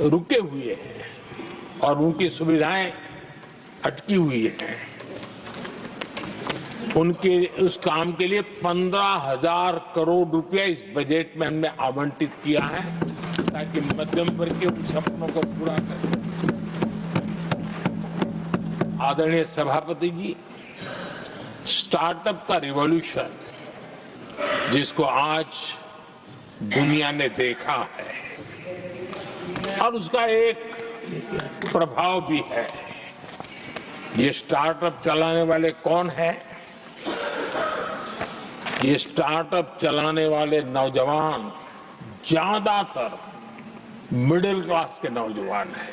रुके हुए हैं और उनकी सुविधाएं अटकी हुई हैं। उनके उस काम के लिए 15,000 करोड़ रुपया इस बजट में हमने आवंटित किया है, ताकि मध्यम वर्ग के उन सपनों को पूरा कर सकें। आदरणीय सभापति जी, स्टार्टअप का रिवॉल्यूशन जिसको आज दुनिया ने देखा है, और उसका एक प्रभाव भी है। ये स्टार्टअप चलाने वाले कौन है? ये स्टार्टअप चलाने वाले नौजवान ज्यादातर मिडिल क्लास के नौजवान हैं।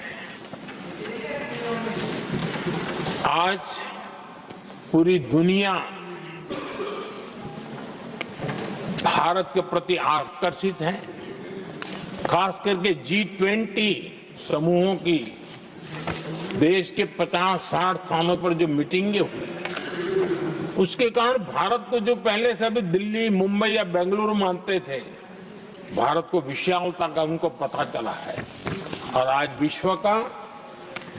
आज पूरी दुनिया भारत के प्रति आकर्षित है, खास करके G20 समूहों की देश के 50-60 स्थानों पर जो मीटिंगें हुई, उसके कारण भारत को, जो पहले सभी दिल्ली, मुंबई या बेंगलुरु मानते थे, भारत को विशालता का उनको पता चला है, और आज विश्व का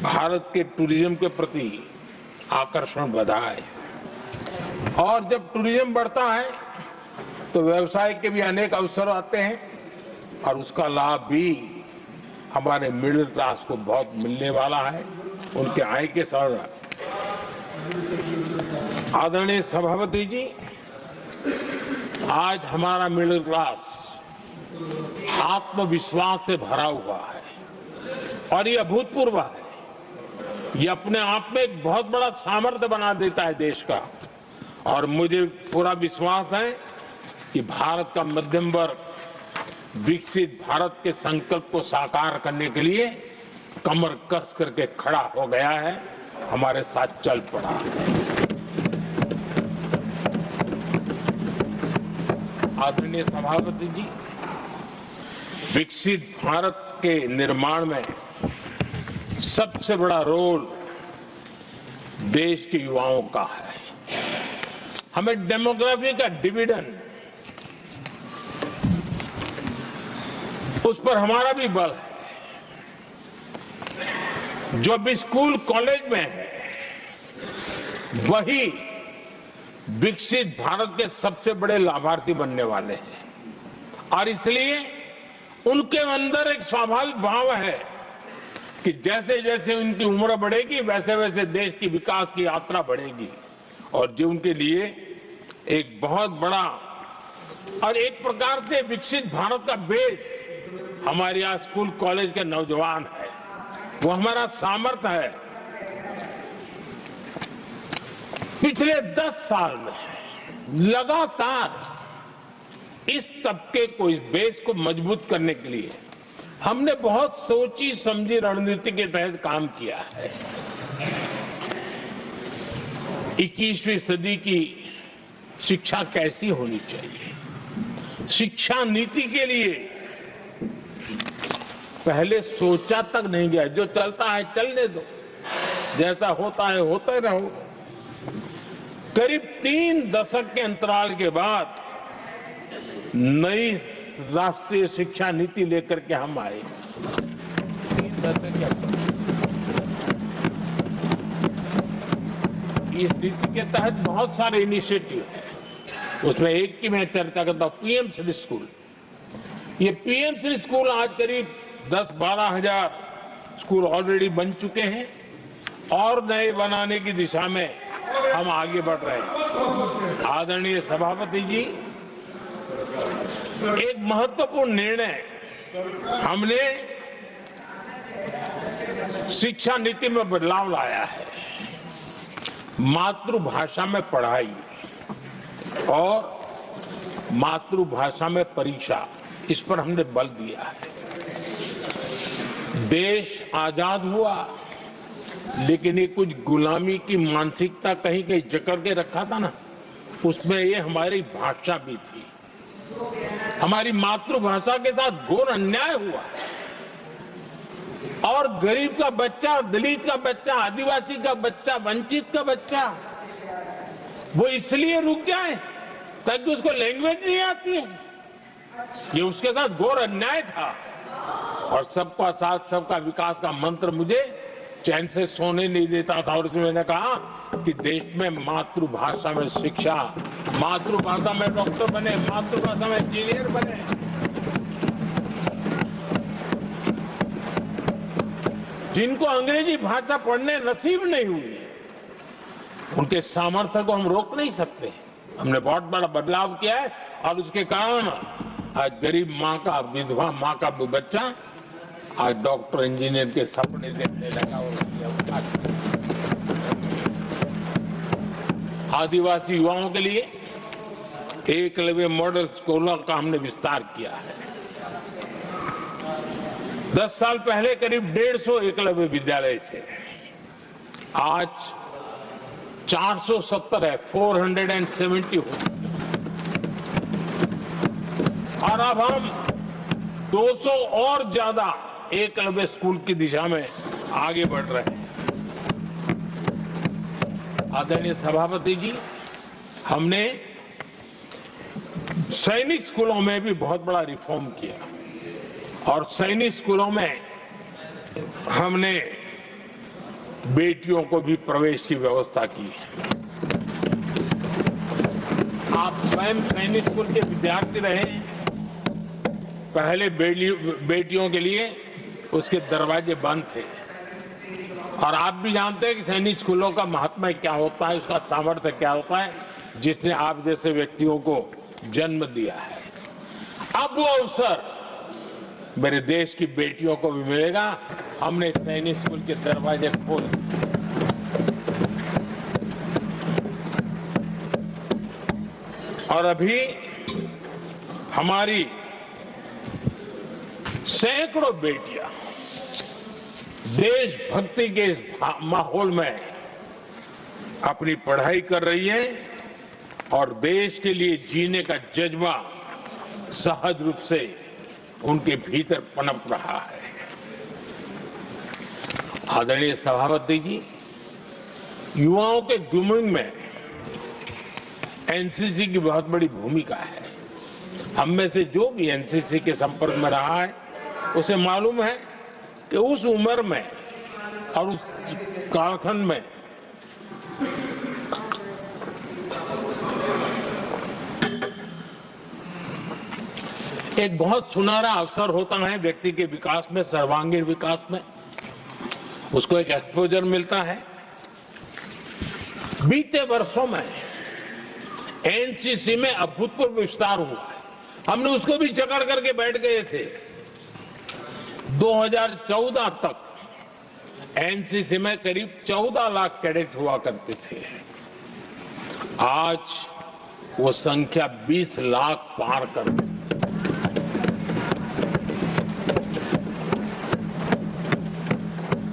भारत के टूरिज्म के प्रति आकर्षण बढ़ा है। और जब टूरिज्म बढ़ता है तो व्यवसाय के भी अनेक अवसर आते हैं, और उसका लाभ भी हमारे मिडिल क्लास को बहुत मिलने वाला है, उनके आय के साथ। आदरणीय सभापति जी, आज हमारा मिडिल क्लास आत्मविश्वास से भरा हुआ है, और ये अभूतपूर्व है। ये अपने आप में एक बहुत बड़ा सामर्थ्य बना देता है देश का, और मुझे पूरा विश्वास है कि भारत का मध्यम वर्ग विकसित भारत के संकल्प को साकार करने के लिए कमर कस करके खड़ा हो गया है, हमारे साथ चल पड़ा है। आदरणीय सभापति जी, विकसित भारत के निर्माण में सबसे बड़ा रोल देश के युवाओं का है। हमें डेमोग्राफी का डिविडेंड, उस पर हमारा भी बल है। जो अभी स्कूल कॉलेज में है, वही विकसित भारत के सबसे बड़े लाभार्थी बनने वाले हैं। और इसलिए उनके अंदर एक स्वाभाविक भाव है कि जैसे जैसे उनकी उम्र बढ़ेगी, वैसे वैसे देश की विकास की यात्रा बढ़ेगी। और जो उनके लिए एक बहुत बड़ा और एक प्रकार से विकसित भारत का बेस हमारे यहाँ स्कूल कॉलेज के नौजवान है, वो हमारा सामर्थ्य है। पिछले 10 साल में लगातार इस तबके को, इस बेस को मजबूत करने के लिए हमने बहुत सोची समझी रणनीति के तहत काम किया है। 21वीं सदी की शिक्षा कैसी होनी चाहिए, शिक्षा नीति के लिए पहले सोचा तक नहीं गया। जो चलता है चलने दो, जैसा होता है होते रहो। करीब 3 दशक के अंतराल के बाद नई राष्ट्रीय शिक्षा नीति लेकर के हम आए। 3 दशक के अंतराल। इस नीति के तहत बहुत सारे इनिशिएटिव हैं। उसमें एक की मैं चर्चा करता हूं, पीएम श्री स्कूल। ये पीएम श्री स्कूल आज करीब 10-12 हजार स्कूल ऑलरेडी बन चुके हैं और नए बनाने की दिशा में हम आगे बढ़ रहे हैं। आदरणीय सभापति जी, एक महत्वपूर्ण निर्णय हमने शिक्षा नीति में बदलाव लाया है। मातृभाषा में पढ़ाई और मातृभाषा में परीक्षा, इस पर हमने बल दिया है। देश आजाद हुआ, लेकिन ये कुछ गुलामी की मानसिकता कहीं कहीं जकड़ के रखा था ना, उसमें ये हमारी भाषा भी थी। हमारी मातृभाषा के साथ घोर अन्याय हुआ और गरीब का बच्चा, दलित का बच्चा, आदिवासी का बच्चा, वंचित का बच्चा वो इसलिए रुक जाए ताकि उसको लैंग्वेज नहीं आती है। ये उसके साथ घोर अन्याय था। और सबका साथ सबका विकास का मंत्र मुझे चैन से सोने नहीं देता था। और इसमें मैंने कहा कि देश में मातृभाषा में शिक्षा, मातृभाषा में डॉक्टर बने, मातृभाषा में इंजीनियर बने। जिनको अंग्रेजी भाषा पढ़ने नसीब नहीं हुई, उनके सामर्थ्य को हम रोक नहीं सकते। हमने बहुत बड़ा बदलाव किया है और उसके कारण आज गरीब माँ का, विधवा माँ का बच्चा आज डॉक्टर इंजीनियर के सपने देखने लगा। आदिवासी युवाओं के लिए एकलव्य मॉडल स्कूलों का हमने विस्तार किया है। 10 साल पहले करीब 150 एकलव्य विद्यालय थे, आज 470 है, 470 हो। और अब हम 200 और ज्यादा एकलव्य स्कूल की दिशा में आगे बढ़ रहे हैं। आदरणीय सभापति जी, हमने सैनिक स्कूलों में भी बहुत बड़ा रिफॉर्म किया और सैनिक स्कूलों में हमने बेटियों को भी प्रवेश की व्यवस्था की। आप स्वयं सैनिक स्कूल के विद्यार्थी रहे। पहले बेटियों के लिए उसके दरवाजे बंद थे और आप भी जानते हैं कि सैनिक स्कूलों का महात्मा क्या होता है, उसका सामर्थ्य क्या होता है, जिसने आप जैसे व्यक्तियों को जन्म दिया है। अब वो अवसर मेरे देश की बेटियों को भी मिलेगा। हमने सैनिक स्कूल के दरवाजे खोल और अभी हमारी सैकड़ों बेटियां देशभक्ति के इस माहौल में अपनी पढ़ाई कर रही है और देश के लिए जीने का जज्बा सहज रूप से उनके भीतर पनप रहा है। आदरणीय सभापति जी, युवाओं के ग्रूमिंग में एनसीसी की बहुत बड़ी भूमिका है। हम में से जो भी एनसीसी के संपर्क में रहा है उसे मालूम है कि उस उम्र में और उस कालखंड में एक बहुत सुनहरा अवसर होता है व्यक्ति के विकास में, सर्वांगीण विकास में। उसको एक एक्सपोजर मिलता है। बीते वर्षों में एनसीसी में अभूतपूर्व विस्तार हुआ है। हमने उसको भी जकड़ करके बैठ गए थे। 2014 तक एनसीसी में करीब 14 लाख कैडेट हुआ करते थे। आज वो संख्या 20 लाख पार कर गई।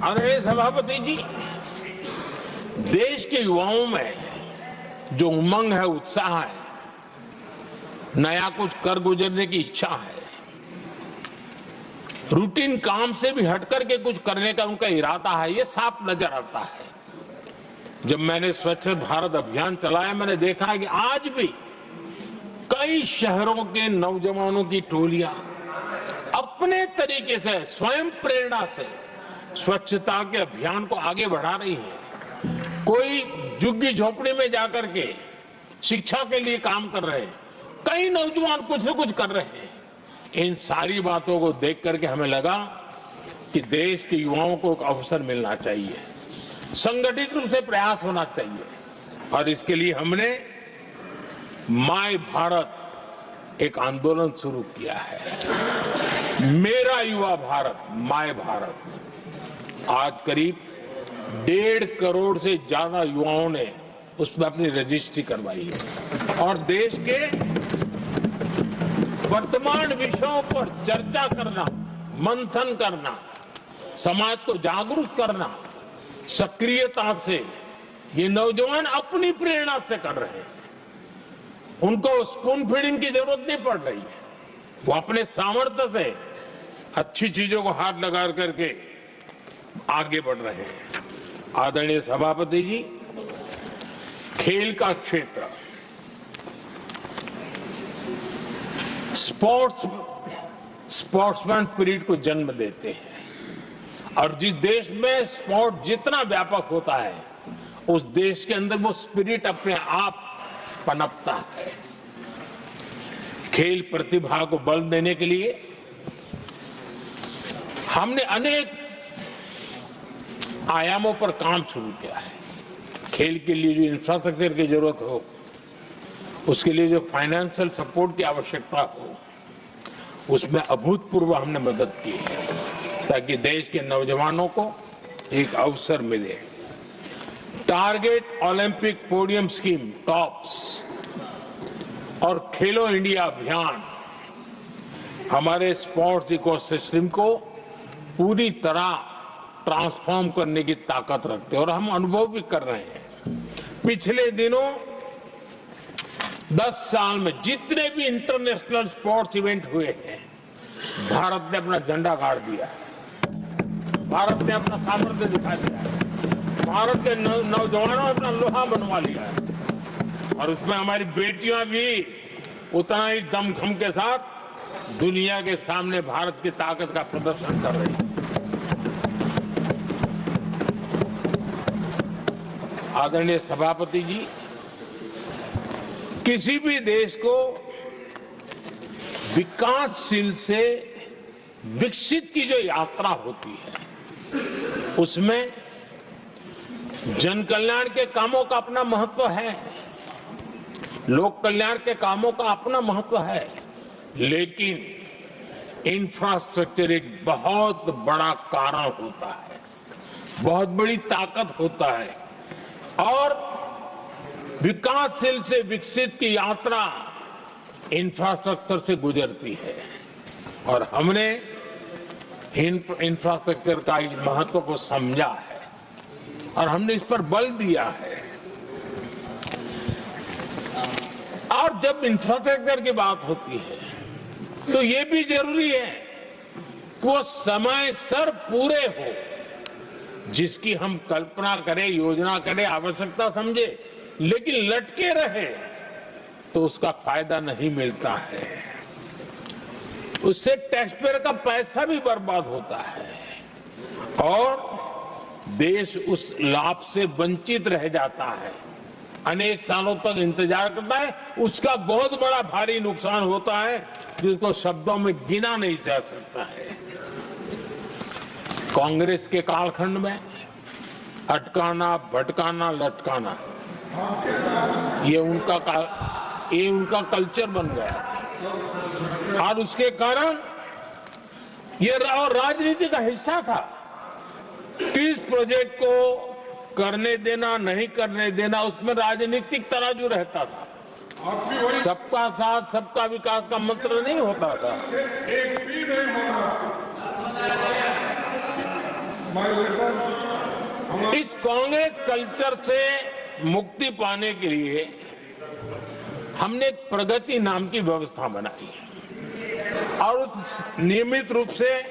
आदरणीय सभापति जी, देश के युवाओं में जो उमंग है, उत्साह है, नया कुछ कर गुजरने की इच्छा है, रूटीन काम से भी हटकर के कुछ करने का उनका इरादा है, ये साफ नजर आता है। जब मैंने स्वच्छ भारत अभियान चलाया, मैंने देखा है कि आज भी कई शहरों के नौजवानों की टोलियां अपने तरीके से, स्वयं प्रेरणा से स्वच्छता के अभियान को आगे बढ़ा रही है। कोई झुग्गी झोपड़ी में जाकर के शिक्षा के लिए काम कर रहे हैं, कई नौजवान कुछ न कुछ कर रहे हैं। इन सारी बातों को देख करके हमें लगा कि देश के युवाओं को एक अवसर मिलना चाहिए, संगठित रूप से प्रयास होना चाहिए। और इसके लिए हमने माय भारत एक आंदोलन शुरू किया है। मेरा युवा भारत, माय भारत। आज करीब 1.5 करोड़ से ज्यादा युवाओं ने उसमें अपनी रजिस्ट्री करवाई है और देश के वर्तमान विषयों पर चर्चा करना, मंथन करना, समाज को जागरूक करना, सक्रियता से ये नौजवान अपनी प्रेरणा से कर रहे हैं। उनको स्पून फीडिंग की जरूरत नहीं पड़ रही है। वो अपने सामर्थ्य से अच्छी चीजों को हाथ लगा करके आगे बढ़ रहे हैं। आदरणीय सभापति जी, खेल का क्षेत्र स्पोर्ट्समैन स्पिरिट को जन्म देते हैं और जिस देश में स्पोर्ट जितना व्यापक होता है, उस देश के अंदर वो स्पिरिट अपने आप पनपता है। खेल प्रतिभा को बल देने के लिए हमने अनेक आयामों पर काम शुरू किया है। खेल के लिए जो इंफ्रास्ट्रक्चर की जरूरत हो, उसके लिए जो फाइनेंशियल सपोर्ट की आवश्यकता हो, उसमें अभूतपूर्व हमने मदद की है ताकि देश के नौजवानों को एक अवसर मिले। Target Olympic podium scheme, tops और खेलो इंडिया अभियान हमारे स्पोर्ट्स इकोसिस्टम को पूरी तरह ट्रांसफॉर्म करने की ताकत रखते हैं और हम अनुभव भी कर रहे हैं। पिछले दिनों 10 साल में जितने भी इंटरनेशनल स्पोर्ट्स इवेंट हुए हैं, भारत ने अपना झंडा गाड़ दिया, भारत ने अपना सामर्थ्य दिखा दिया, भारत के नौजवानों ने अपना लोहा बनवा लिया है और उसमें हमारी बेटियां भी उतना ही दमखम के साथ दुनिया के सामने भारत की ताकत का प्रदर्शन कर रही है। आदरणीय सभापति जी, किसी भी देश को विकासशील से विकसित की जो यात्रा होती है, उसमें जन कल्याण के कामों का अपना महत्व है, लोक कल्याण के कामों का अपना महत्व है, लेकिन इंफ्रास्ट्रक्चर एक बहुत बड़ा कारण होता है, बहुत बड़ी ताकत होता है और विकासशील से विकसित की यात्रा इंफ्रास्ट्रक्चर से गुजरती है। और हमने इंफ्रास्ट्रक्चर का इस महत्व को समझा है और हमने इस पर बल दिया है। और जब इंफ्रास्ट्रक्चर की बात होती है तो ये भी जरूरी है कि वो समय सर पूरे हो, जिसकी हम कल्पना करें, योजना करें, आवश्यकता समझे, लेकिन लटके रहे तो उसका फायदा नहीं मिलता है। उससे टैक्स पेयर का पैसा भी बर्बाद होता है और देश उस लाभ से वंचित रह जाता है। अनेक सालों तक इंतजार करता है, उसका बहुत बड़ा भारी नुकसान होता है जिसको शब्दों में गिना नहीं जा सकता है। कांग्रेस के कालखंड में अटकाना, भटकाना, लटकाना, ये उनका कल्चर बन गया और उसके कारण ये राजनीति का हिस्सा था। किस प्रोजेक्ट को करने देना, नहीं करने देना, उसमें राजनीतिक तराजू रहता था। सबका साथ सबका विकास का मंत्र नहीं होता था। एक भी नहीं होता। इस कांग्रेस कल्चर से मुक्ति पाने के लिए हमने एक प्रगति नाम की व्यवस्था बनाई और नियमित रूप से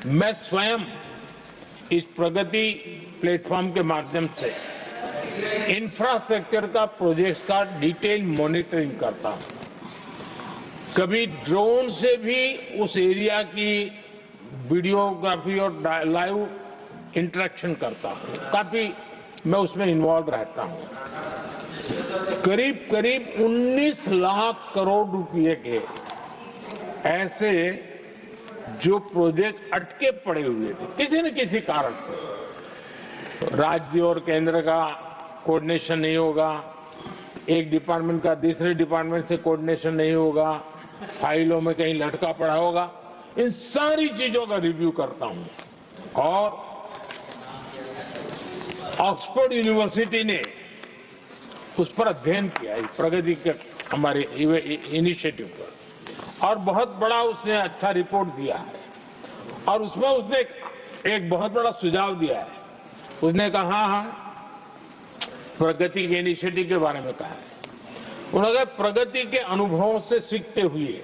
मैं स्वयं इस प्रगति प्लेटफॉर्म के माध्यम से इंफ्रास्ट्रक्चर का प्रोजेक्ट्स का डिटेल मॉनिटरिंग करता हूं। कभी ड्रोन से भी उस एरिया की वीडियोग्राफी और लाइव इंटरेक्शन करता हूं। काफी मैं उसमें इन्वॉल्व रहता हूं। करीब करीब 19 लाख करोड़ रुपए के ऐसे जो प्रोजेक्ट अटके पड़े हुए थे किसी न किसी कारण से, राज्य और केंद्र का कोऑर्डिनेशन नहीं होगा, एक डिपार्टमेंट का दूसरे डिपार्टमेंट से कोऑर्डिनेशन नहीं होगा, फाइलों में कहीं लटका पड़ा होगा, इन सारी चीजों का रिव्यू करता हूं। और ऑक्सफोर्ड यूनिवर्सिटी ने उस पर अध्ययन किया, इस प्रगति के हमारे इनिशिएटिव पर, और बहुत बड़ा उसने अच्छा रिपोर्ट दिया है। और उसमें उसने एक बहुत बड़ा सुझाव दिया है। उसने कहा, हाँ, प्रगति के इनिशिएटिव के बारे में कहा है। उन्होंने कहा प्रगति के अनुभवों से सीखते हुए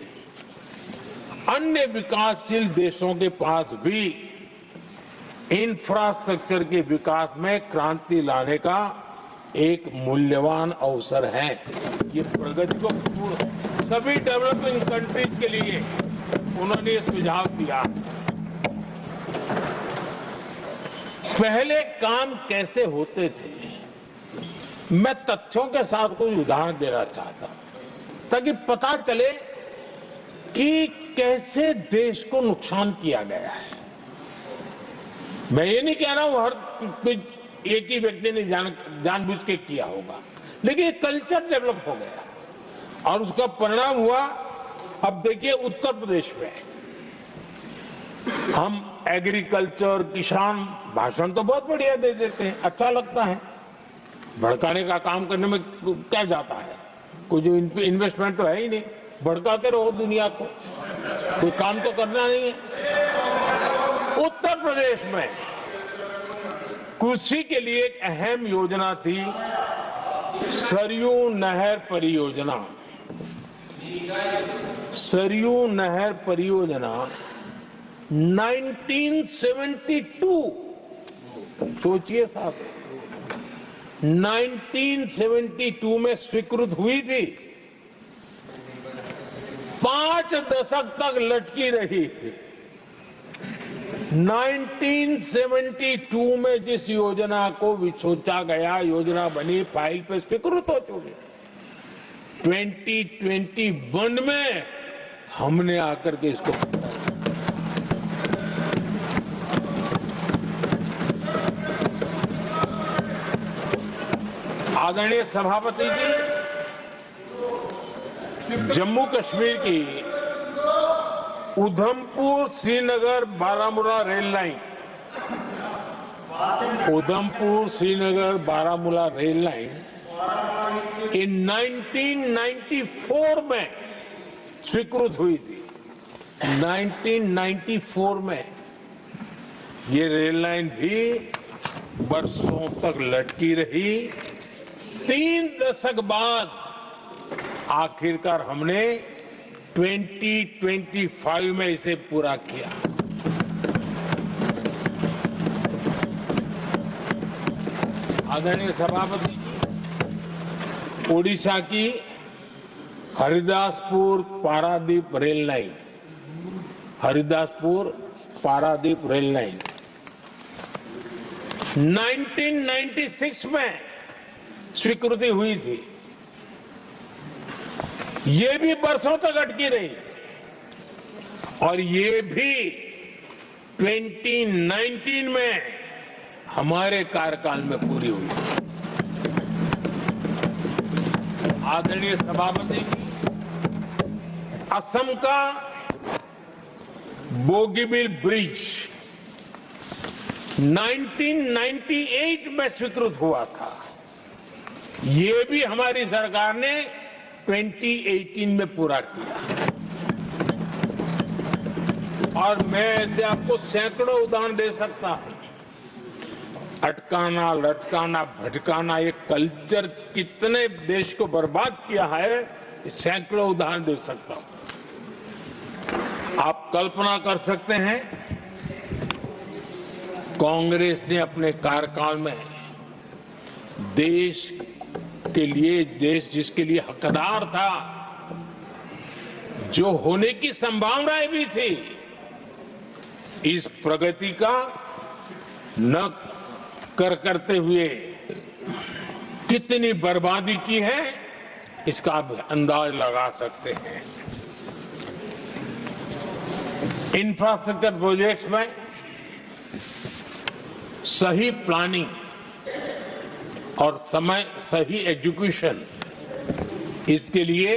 अन्य विकासशील देशों के पास भी इंफ्रास्ट्रक्चर के विकास में क्रांति लाने का एक मूल्यवान अवसर है। ये प्रगति को सभी डेवलपिंग कंट्रीज के लिए उन्होंने ये सुझाव दिया। पहले काम कैसे होते थे, मैं तथ्यों के साथ कोई उदाहरण देना चाहता हूं ताकि पता चले कि कैसे देश को नुकसान किया गया है। मैं ये नहीं कह रहा हूं हर एक ही व्यक्ति ने जानबूझ के किया होगा, लेकिन कल्चर डेवलप हो गया और उसका परिणाम हुआ। अब देखिए उत्तर प्रदेश में हम एग्रीकल्चर, किसान, भाषण तो बहुत बढ़िया दे देते हैं, अच्छा लगता है। भड़काने का काम करने में क्या जाता है, कोई जो इन्वेस्टमेंट तो है ही नहीं, भड़काते रहो दुनिया को, कोई काम तो करना नहीं है। उत्तर प्रदेश में कृषि के लिए एक अहम योजना थी, सरयू नहर परियोजना। सरयू नहर परियोजना 1972, सोचिए साहब, 1972 में स्वीकृत हुई थी, 5 दशक तक लटकी रही। 1972 में जिस योजना को सोचा गया, योजना बनी, फाइल पे स्वीकृत हो चुकी, 2021 में हमने आकर के इसको आदरणीय सभापति जी, जम्मू कश्मीर की Udhampur Srinagar Baramulla rail line, Udhampur Srinagar Baramulla rail line in 1994 में स्वीकृत हुई थी। 1994 में ये रेल लाइन भी बरसों तक लटकी रही। 3 दशक बाद आखिरकार हमने 2025 में इसे पूरा किया। आदरणीय सभापति जी, ओडिशा की Haridaspur Paradip rail line, Haridaspur Paradip rail line 1996 में स्वीकृति हुई थी। ये भी बरसों तक अटकी रही और ये भी 2019 में हमारे कार्यकाल में पूरी हुई। आदरणीय सभापति जी, असम का बोगीबिल ब्रिज 1998 में स्वीकृत हुआ था। ये भी हमारी सरकार ने 2018 में पूरा किया। और मैं ऐसे आपको सैकड़ों उदाहरण दे सकता हूं। अटकाना, लटकाना, भटकाना, ये कल्चर कितने देश को बर्बाद किया है, सैकड़ों उदाहरण दे सकता हूं। आप कल्पना कर सकते हैं, कांग्रेस ने अपने कार्यकाल में देश के लिए, देश जिसके लिए हकदार था, जो होने की संभावनाएं भी थी, इस प्रगति का न करते हुए कितनी बर्बादी की है, इसका आप अंदाज लगा सकते हैं। इंफ्रास्ट्रक्चर प्रोजेक्ट्स में सही प्लानिंग और सही एजुकेशन, इसके लिए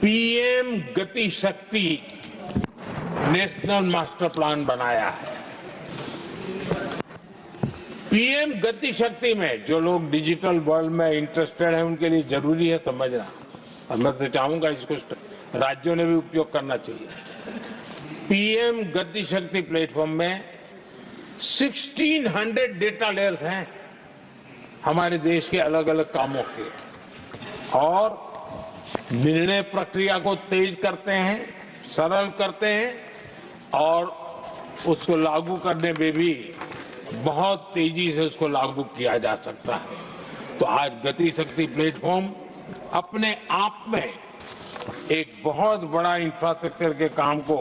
पीएम गति शक्ति नेशनल मास्टर प्लान बनाया है। पीएम गति शक्ति में जो लोग डिजिटल वर्ल्ड में इंटरेस्टेड हैं, उनके लिए जरूरी है समझना, और मैं तो चाहूंगा इसको राज्यों ने भी उपयोग करना चाहिए। पीएम गति शक्ति प्लेटफॉर्म में 1600 डेटा लेयर्स हैं हमारे देश के अलग अलग कामों के, और निर्णय प्रक्रिया को तेज करते हैं, सरल करते हैं, और उसको लागू करने में भी बहुत तेजी से उसको लागू किया जा सकता है। तो आज गति शक्ति प्लेटफॉर्म अपने आप में एक बहुत बड़ा इंफ्रास्ट्रक्चर के काम को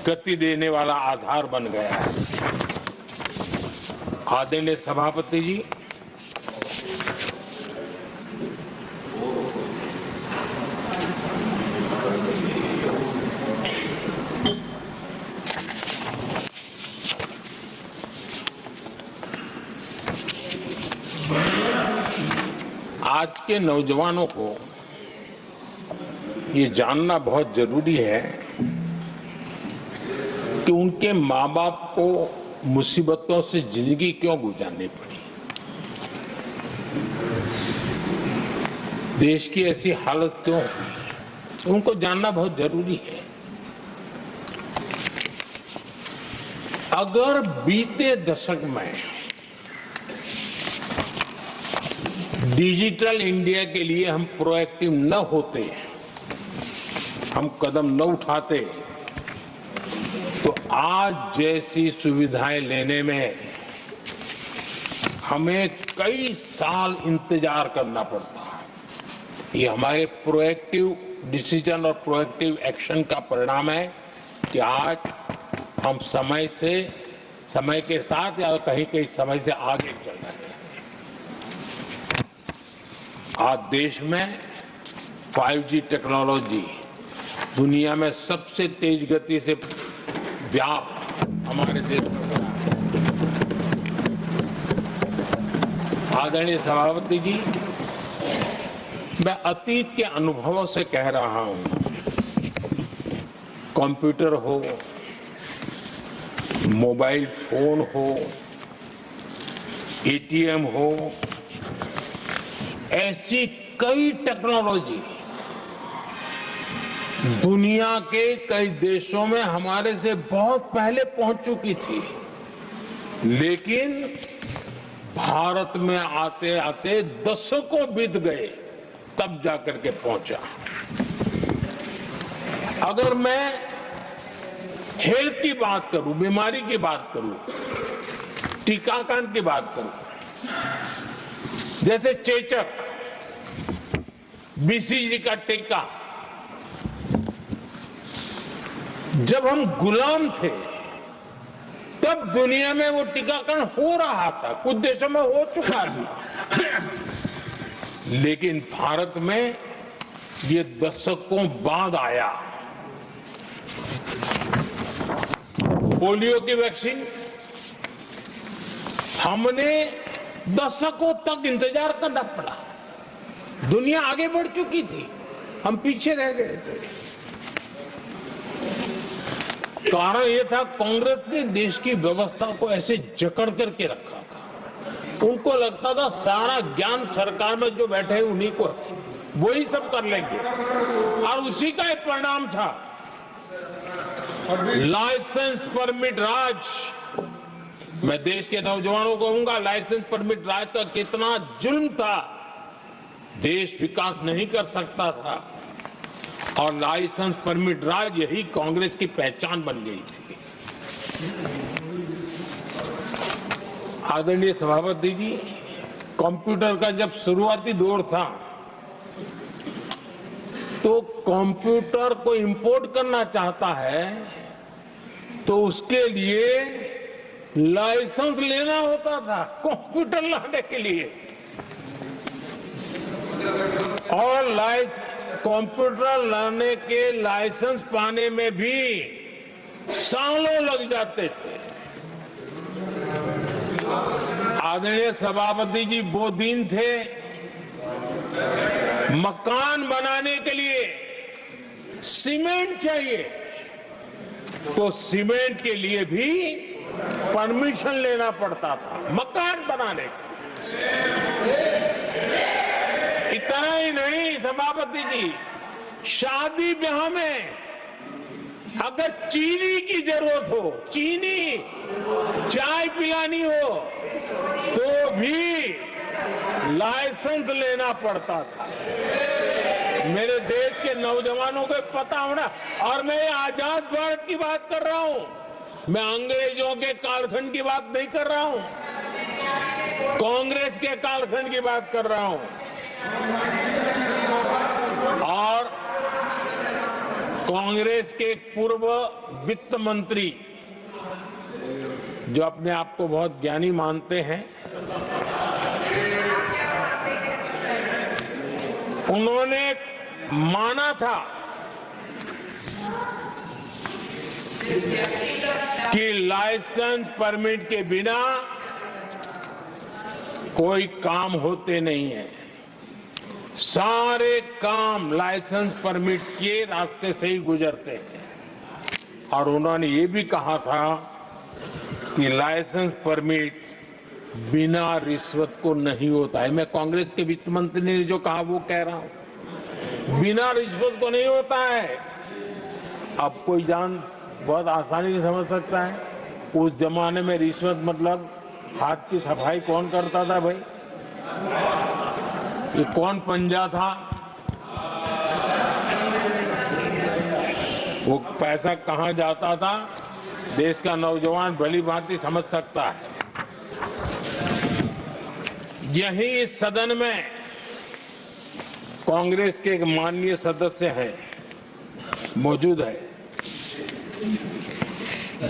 गति देने वाला आधार बन गया है। आदरणीय सभापति जी, आज के नौजवानों को ये जानना बहुत जरूरी है कि उनके माँ बाप को मुसीबतों से जिंदगी क्यों गुजारनी पड़ी। देश की ऐसी हालत क्यों हुई, उनको जानना बहुत जरूरी है। अगर बीते दशक में डिजिटल इंडिया के लिए हम प्रोएक्टिव न होते, हम कदम न उठाते, तो आज जैसी सुविधाएं लेने में हमें कई साल इंतजार करना पड़ता। ये हमारे प्रोएक्टिव डिसीजन और प्रोएक्टिव एक्शन का परिणाम है कि आज हम समय के साथ या कहीं समय से आगे चल रहे हैं। आज देश में 5G टेक्नोलॉजी दुनिया में सबसे तेज गति से व्याप्त हमारे देश में हो रहा है। आदरणीय सभापति जी, मैं अतीत के अनुभवों से कह रहा हूं। कंप्यूटर हो, मोबाइल फोन हो, एटीएम हो, ऐसी कई टेक्नोलॉजी दुनिया के कई देशों में हमारे से बहुत पहले पहुंच चुकी थी, लेकिन भारत में आते आते दशकों बीत गए तब जाकर के पहुंचा। अगर मैं हेल्थ की बात करूं, बीमारी की बात करूं, टीकाकरण की बात करूं, जैसे चेचक, बीसीजी का टीका, जब हम गुलाम थे तब दुनिया में वो टीकाकरण हो रहा था, कुछ देशों में हो चुका था, लेकिन भारत में ये दशकों बाद आया। पोलियो की वैक्सीन हमने दशकों तक इंतजार करना पड़ा। दुनिया आगे बढ़ चुकी थी, हम पीछे रह गए थे। कारण यह था कांग्रेस ने देश की व्यवस्था को ऐसे जकड़ करके रखा था। उनको लगता था सारा ज्ञान सरकार में जो बैठे हैं उन्हीं को है, वही सब कर लेंगे, और उसी का एक परिणाम था लाइसेंस परमिट राज। मैं देश के नौजवानों को कहूंगा, लाइसेंस परमिट राज का कितना जुल्म था। देश विकास नहीं कर सकता था और लाइसेंस परमिट राज यही कांग्रेस की पहचान बन गई थी। आदरणीय सभापति जी, कंप्यूटर का जब शुरुआती दौर था तो कंप्यूटर को इंपोर्ट करना चाहता है तो उसके लिए लाइसेंस लेना होता था कंप्यूटर लाने के लिए, और कंप्यूटर लाने के लाइसेंस पाने में भी सालों लग जाते थे। आदरणीय सभापति जी, वो दिन थे मकान बनाने के लिए सीमेंट चाहिए तो सीमेंट के लिए भी परमिशन लेना पड़ता था मकान बनाने के। इतना ही नहीं सभापति जी, शादी ब्याह में अगर चीनी की जरूरत हो, चीनी चाय पिलानी हो तो भी लाइसेंस लेना पड़ता था। मेरे देश के नौजवानों को पता होना, और मैं आजाद भारत की बात कर रहा हूं, मैं अंग्रेजों के कालखंड की बात नहीं कर रहा हूं, कांग्रेस के कालखंड की बात कर रहा हूं। और कांग्रेस के पूर्व वित्त मंत्री जो अपने आप को बहुत ज्ञानी मानते हैं, उन्होंने माना था कि लाइसेंस परमिट के बिना कोई काम होते नहीं है, सारे काम लाइसेंस परमिट के रास्ते से ही गुजरते हैं। और उन्होंने ये भी कहा था कि लाइसेंस परमिट बिना रिश्वत को नहीं होता है। मैं कांग्रेस के वित्त मंत्री ने जो कहा वो कह रहा हूं, बिना रिश्वत को नहीं होता है। अब कोई जान बहुत आसानी से समझ सकता है, उस जमाने में रिश्वत मतलब हाथ की सफाई कौन करता था भाई? ये कौन पंजा था? वो पैसा कहां जाता था? देश का नौजवान भली भांति समझ सकता है। यही इस सदन में कांग्रेस के एक माननीय सदस्य हैं, मौजूद है,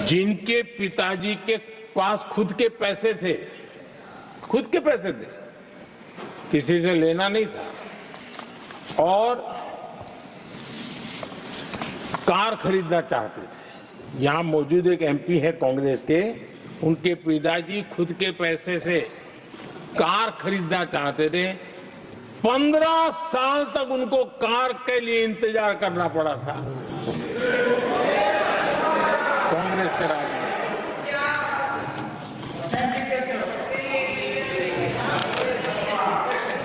जिनके पिताजी के पास खुद के पैसे थे, खुद के पैसे थे, किसी से लेना नहीं था, और कार खरीदना चाहते थे। यहां मौजूद एक एमपी है कांग्रेस के, उनके पिताजी खुद के पैसे से कार खरीदना चाहते थे। 15 साल तक उनको कार के लिए इंतजार करना पड़ा था कांग्रेस के राज में।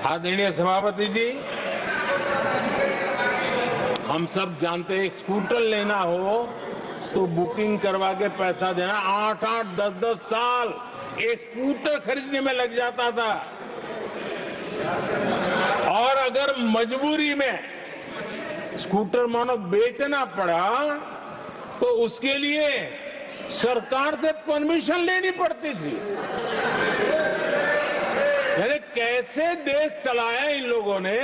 आदरणीय सभापति जी, हम सब जानते हैं, स्कूटर लेना हो तो बुकिंग करवा के पैसा देना, 8-8, 10-10 साल एक स्कूटर खरीदने में लग जाता था। और अगर मजबूरी में स्कूटर मानो बेचना पड़ा तो उसके लिए सरकार से परमिशन लेनी पड़ती थी। यानी कैसे देश चलाया इन लोगों ने।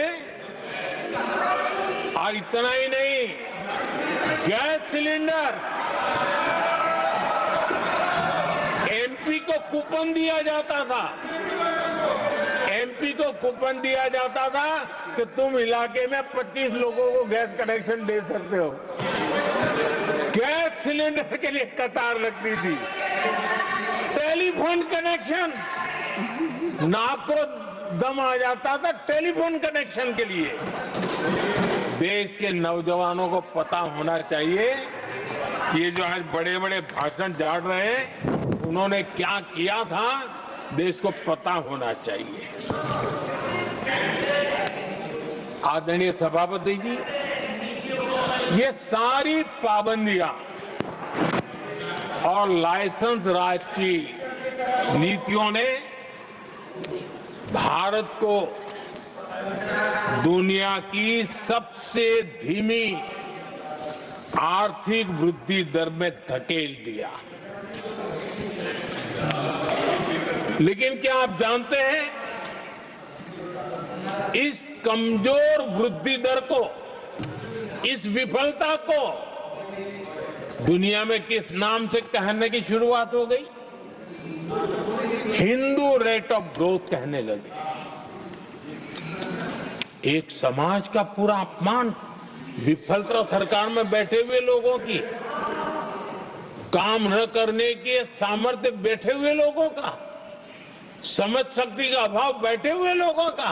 और इतना ही नहीं, गैस सिलेंडर एमपी को कूपन दिया जाता था, एमपी को कूपन दिया जाता था कि तुम इलाके में 25 लोगों को गैस कनेक्शन दे सकते हो। गैस सिलेंडर के लिए कतार लगती थी। टेलीफोन कनेक्शन, नाक को दम आ जाता था टेलीफोन कनेक्शन के लिए। देश के नौजवानों को पता होना चाहिए, ये जो आज बड़े बड़े भाषण झाड़ रहे हैं, उन्होंने क्या किया था, देश को पता होना चाहिए। आदरणीय सभापति जी, ये सारी पाबंदियां और लाइसेंस राज की नीतियों ने भारत को दुनिया की सबसे धीमी आर्थिक वृद्धि दर में धकेल दिया। लेकिन क्या आप जानते हैं, इस कमजोर वृद्धि दर को, इस विफलता को दुनिया में किस नाम से कहने की शुरुआत हो गई? हिंदू रेट ऑफ ग्रोथ कहने लगे। एक समाज का पूरा अपमान, विफलता सरकार में बैठे हुए लोगों की, काम न करने के सामर्थ्य बैठे हुए लोगों का, समझ शक्ति का अभाव बैठे हुए लोगों का,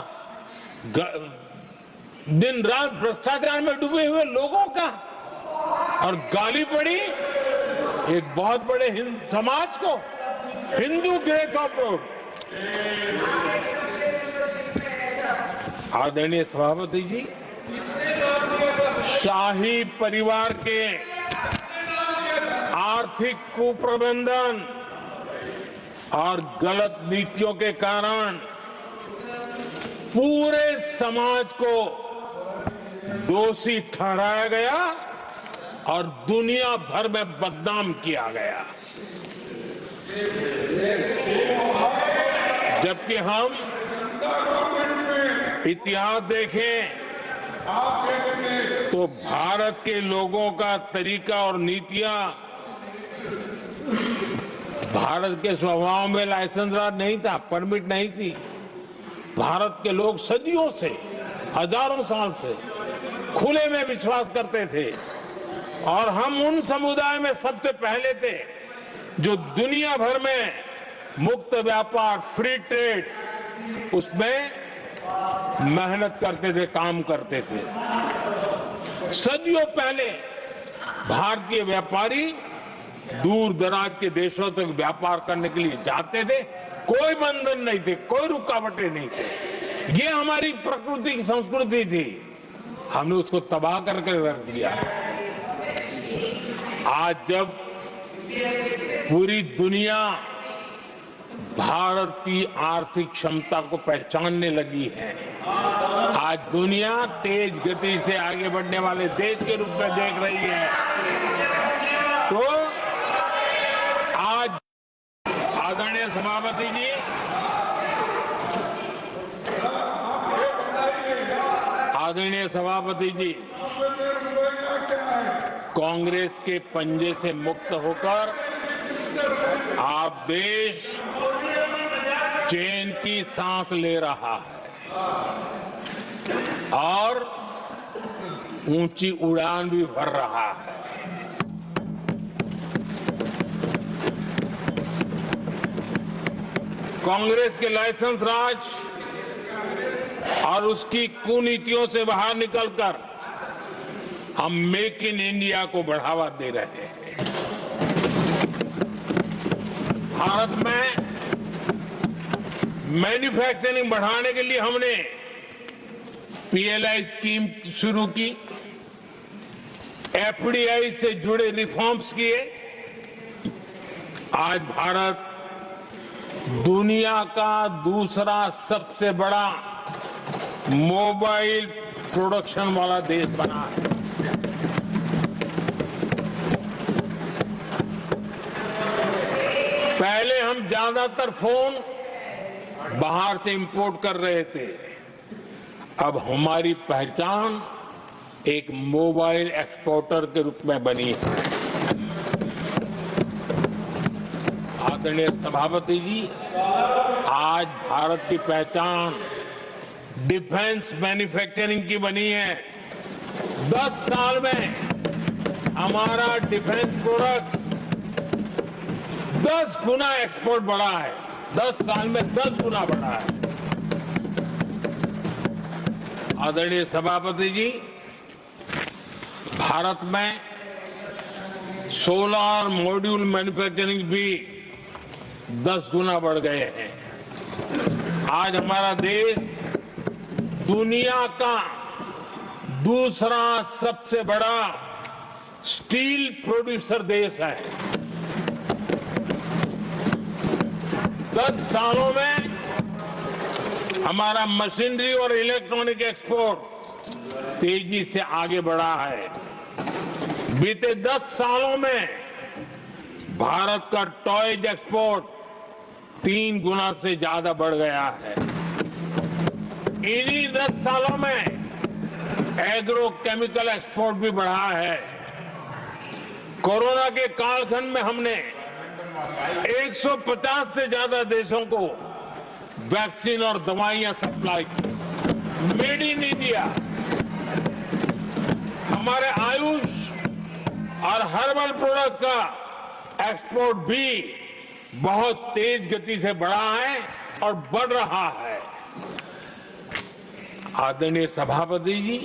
दिन रात भ्रष्टाचार में डूबे हुए लोगों का, और गाली पड़ी एक बहुत बड़े समाज को, हिंदू ग्रेट ऑफ ग्रोथ। आदरणीय सभापति जी, शाही परिवार के आर्थिक कुप्रबंधन और गलत नीतियों के कारण पूरे समाज को दोषी ठहराया गया और दुनिया भर में बदनाम किया गया। जबकि हम इतिहास देखें तो भारत के लोगों का तरीका और नीतियां, भारत के स्वभाव में लाइसेंस राज नहीं था, परमिट नहीं थी। भारत के लोग सदियों से, हजारों साल से खुले में विश्वास करते थे, और हम उन समुदाय में सबसे पहले थे जो दुनिया भर में मुक्त व्यापार, फ्री ट्रेड, उसमें मेहनत करते थे, काम करते थे। सदियों पहले भारतीय व्यापारी दूर दराज के देशों तक व्यापार करने के लिए जाते थे, कोई बंधन नहीं थे, कोई रुकावटें नहीं थे। ये हमारी प्रकृति की संस्कृति थी, हमने उसको तबाह करके रख दिया। आज जब पूरी दुनिया भारत की आर्थिक क्षमता को पहचानने लगी है, आज दुनिया तेज गति से आगे बढ़ने वाले देश के रूप में देख रही है, तो आज आदरणीय सभापति जी, आदरणीय सभापति जी, कांग्रेस के पंजे से मुक्त होकर आप देश चैन की सांस ले रहा है और ऊंची उड़ान भी भर रहा है। कांग्रेस के लाइसेंस राज और उसकी कुनीतियों से बाहर निकलकर हम मेक इन इंडिया को बढ़ावा दे रहे हैं। भारत में मैन्युफैक्चरिंग बढ़ाने के लिए हमने पीएलआई स्कीम शुरू की, एफडीआई से जुड़े रिफॉर्म्स किए। आज भारत दुनिया का दूसरा सबसे बड़ा मोबाइल प्रोडक्शन वाला देश बना है। पहले हम ज्यादातर फोन बाहर से इंपोर्ट कर रहे थे। अब हमारी पहचान एक मोबाइल एक्सपोर्टर के रूप में बनी है। आदरणीय सभापति जी, आज भारत की पहचान डिफेंस मैन्युफैक्चरिंग की बनी है। 10 साल में हमारा डिफेंस प्रोडक्ट्स 10 गुना एक्सपोर्ट बढ़ा है। 10 साल में 10 गुना बढ़ा है। आदरणीय सभापति जी, भारत में सोलर मॉड्यूल मैन्युफैक्चरिंग भी 10 गुना बढ़ गए हैं। आज हमारा देश दुनिया का दूसरा सबसे बड़ा स्टील प्रोड्यूसर देश है। 10 सालों में हमारा मशीनरी और इलेक्ट्रॉनिक एक्सपोर्ट तेजी से आगे बढ़ा है। बीते 10 सालों में भारत का टॉयज एक्सपोर्ट 3 गुना से ज्यादा बढ़ गया है। इन्हीं 10 सालों में एग्रो केमिकल एक्सपोर्ट भी बढ़ा है। कोरोना के कालखंड में हमने 150 से ज्यादा देशों को वैक्सीन और दवाइयां सप्लाई की। मेड इन इंडिया, हमारे आयुष और हर्बल प्रोडक्ट का एक्सपोर्ट भी बहुत तेज गति से बढ़ा है और बढ़ रहा है। आदरणीय सभापति जी,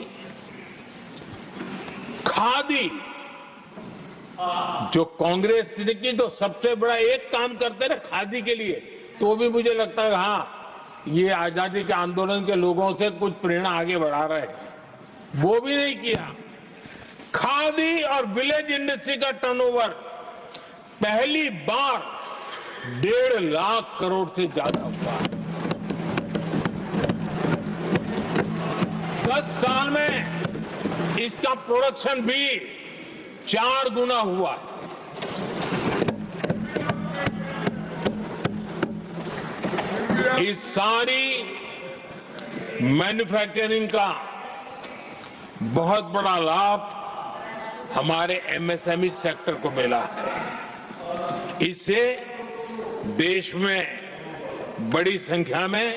खादी जो कांग्रेस ने की तो सबसे बड़ा एक काम करते रहे खादी के लिए, तो भी मुझे लगता है हाँ ये आजादी के आंदोलन के लोगों से कुछ प्रेरणा आगे बढ़ा रहे हैं। वो भी नहीं किया। खादी और विलेज इंडस्ट्री का टर्नओवर पहली बार 1.5 लाख करोड़ से ज्यादा हुआ। 10 साल में इसका प्रोडक्शन भी 4 गुना हुआ है। इस सारी मैन्युफैक्चरिंग का बहुत बड़ा लाभ हमारे एमएसएमई सेक्टर को मिला है। इससे देश में बड़ी संख्या में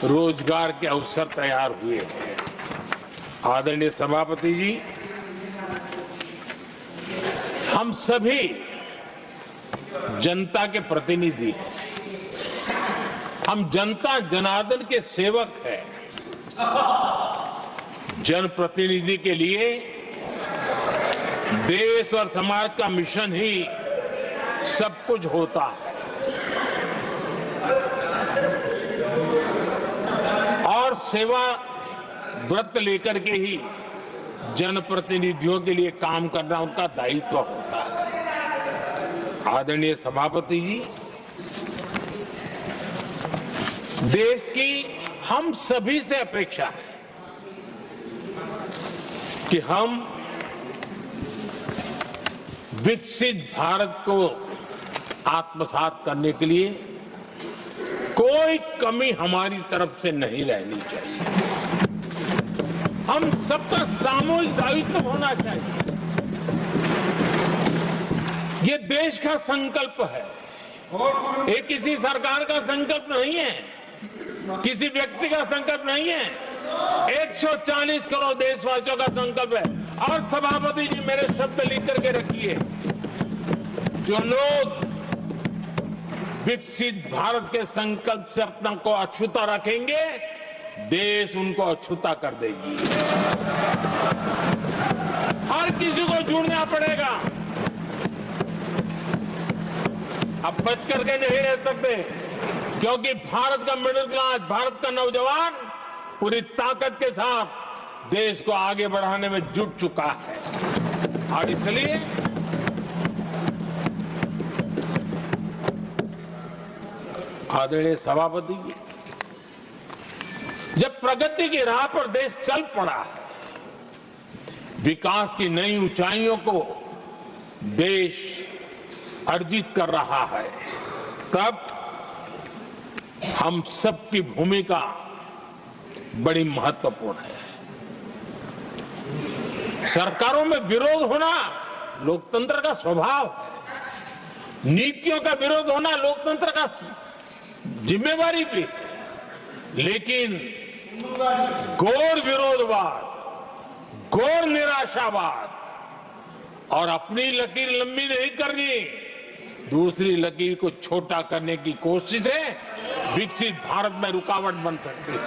रोजगार के अवसर तैयार हुए हैं। आदरणीय सभापति जी, हम सभी जनता के प्रतिनिधि हैं। हम जनता जनार्दन के सेवक हैं। जनप्रतिनिधि के लिए देश और समाज का मिशन ही सब कुछ होता है। और सेवा व्रत लेकर के ही जनप्रतिनिधियों के लिए काम करना उनका दायित्व होता है। आदरणीय सभापति जी, देश की हम सभी से अपेक्षा है कि हम विकसित भारत को आत्मसात करने के लिए कोई कमी हमारी तरफ से नहीं रहनी चाहिए। हम सबका सामूहिक दायित्व होना चाहिए। ये देश का संकल्प है। ये किसी सरकार का संकल्प नहीं है, किसी व्यक्ति का संकल्प नहीं है। 140 करोड़ देशवासियों का संकल्प है। और सभापति जी, मेरे शब्द लिख करके रखिए, जो लोग विकसित भारत के संकल्प से अपना को अछूता रखेंगे, देश उनको अछूता कर देगी। हर किसी को जुड़ना पड़ेगा। अब बच करके नहीं रह सकते, क्योंकि भारत का मिडिल क्लास, भारत का नौजवान पूरी ताकत के साथ देश को आगे बढ़ाने में जुट चुका है। और इसलिए आदरणीय सभापति जी, जब प्रगति की राह पर देश चल पड़ा, विकास की नई ऊंचाइयों को देश अर्जित कर रहा है, तब हम सबकी भूमिका बड़ी महत्वपूर्ण है। सरकारों में विरोध होना लोकतंत्र का स्वभाव है, नीतियों का विरोध होना लोकतंत्र का जिम्मेवारी भी है, लेकिन घोर विरोधवाद, घोर निराशावाद और अपनी लकीर लंबी नहीं करनी, दूसरी लकीर को छोटा करने की कोशिशें विकसित भारत में रुकावट बन सकती है।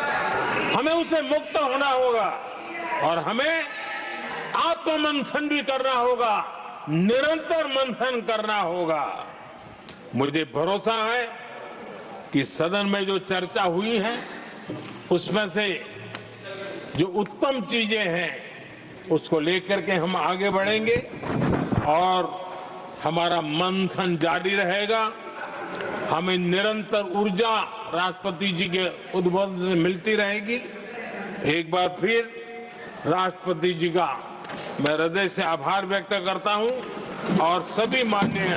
हमें उसे मुक्त होना होगा और हमें आत्ममंथन भी करना होगा, निरंतर मंथन करना होगा। मुझे भरोसा है कि सदन में जो चर्चा हुई है उसमें से जो उत्तम चीजें हैं उसको लेकर के हम आगे बढ़ेंगे और हमारा मंथन जारी रहेगा। हमें निरंतर ऊर्जा राष्ट्रपति जी के उद्बोधन से मिलती रहेगी। एक बार फिर राष्ट्रपति जी का मैं हृदय से आभार व्यक्त करता हूं और सभी माननीय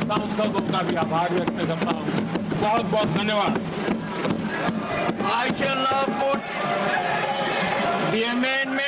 सांसदों का भी आभार व्यक्त करता हूं। बहुत बहुत धन्यवाद। I shall now put the amendment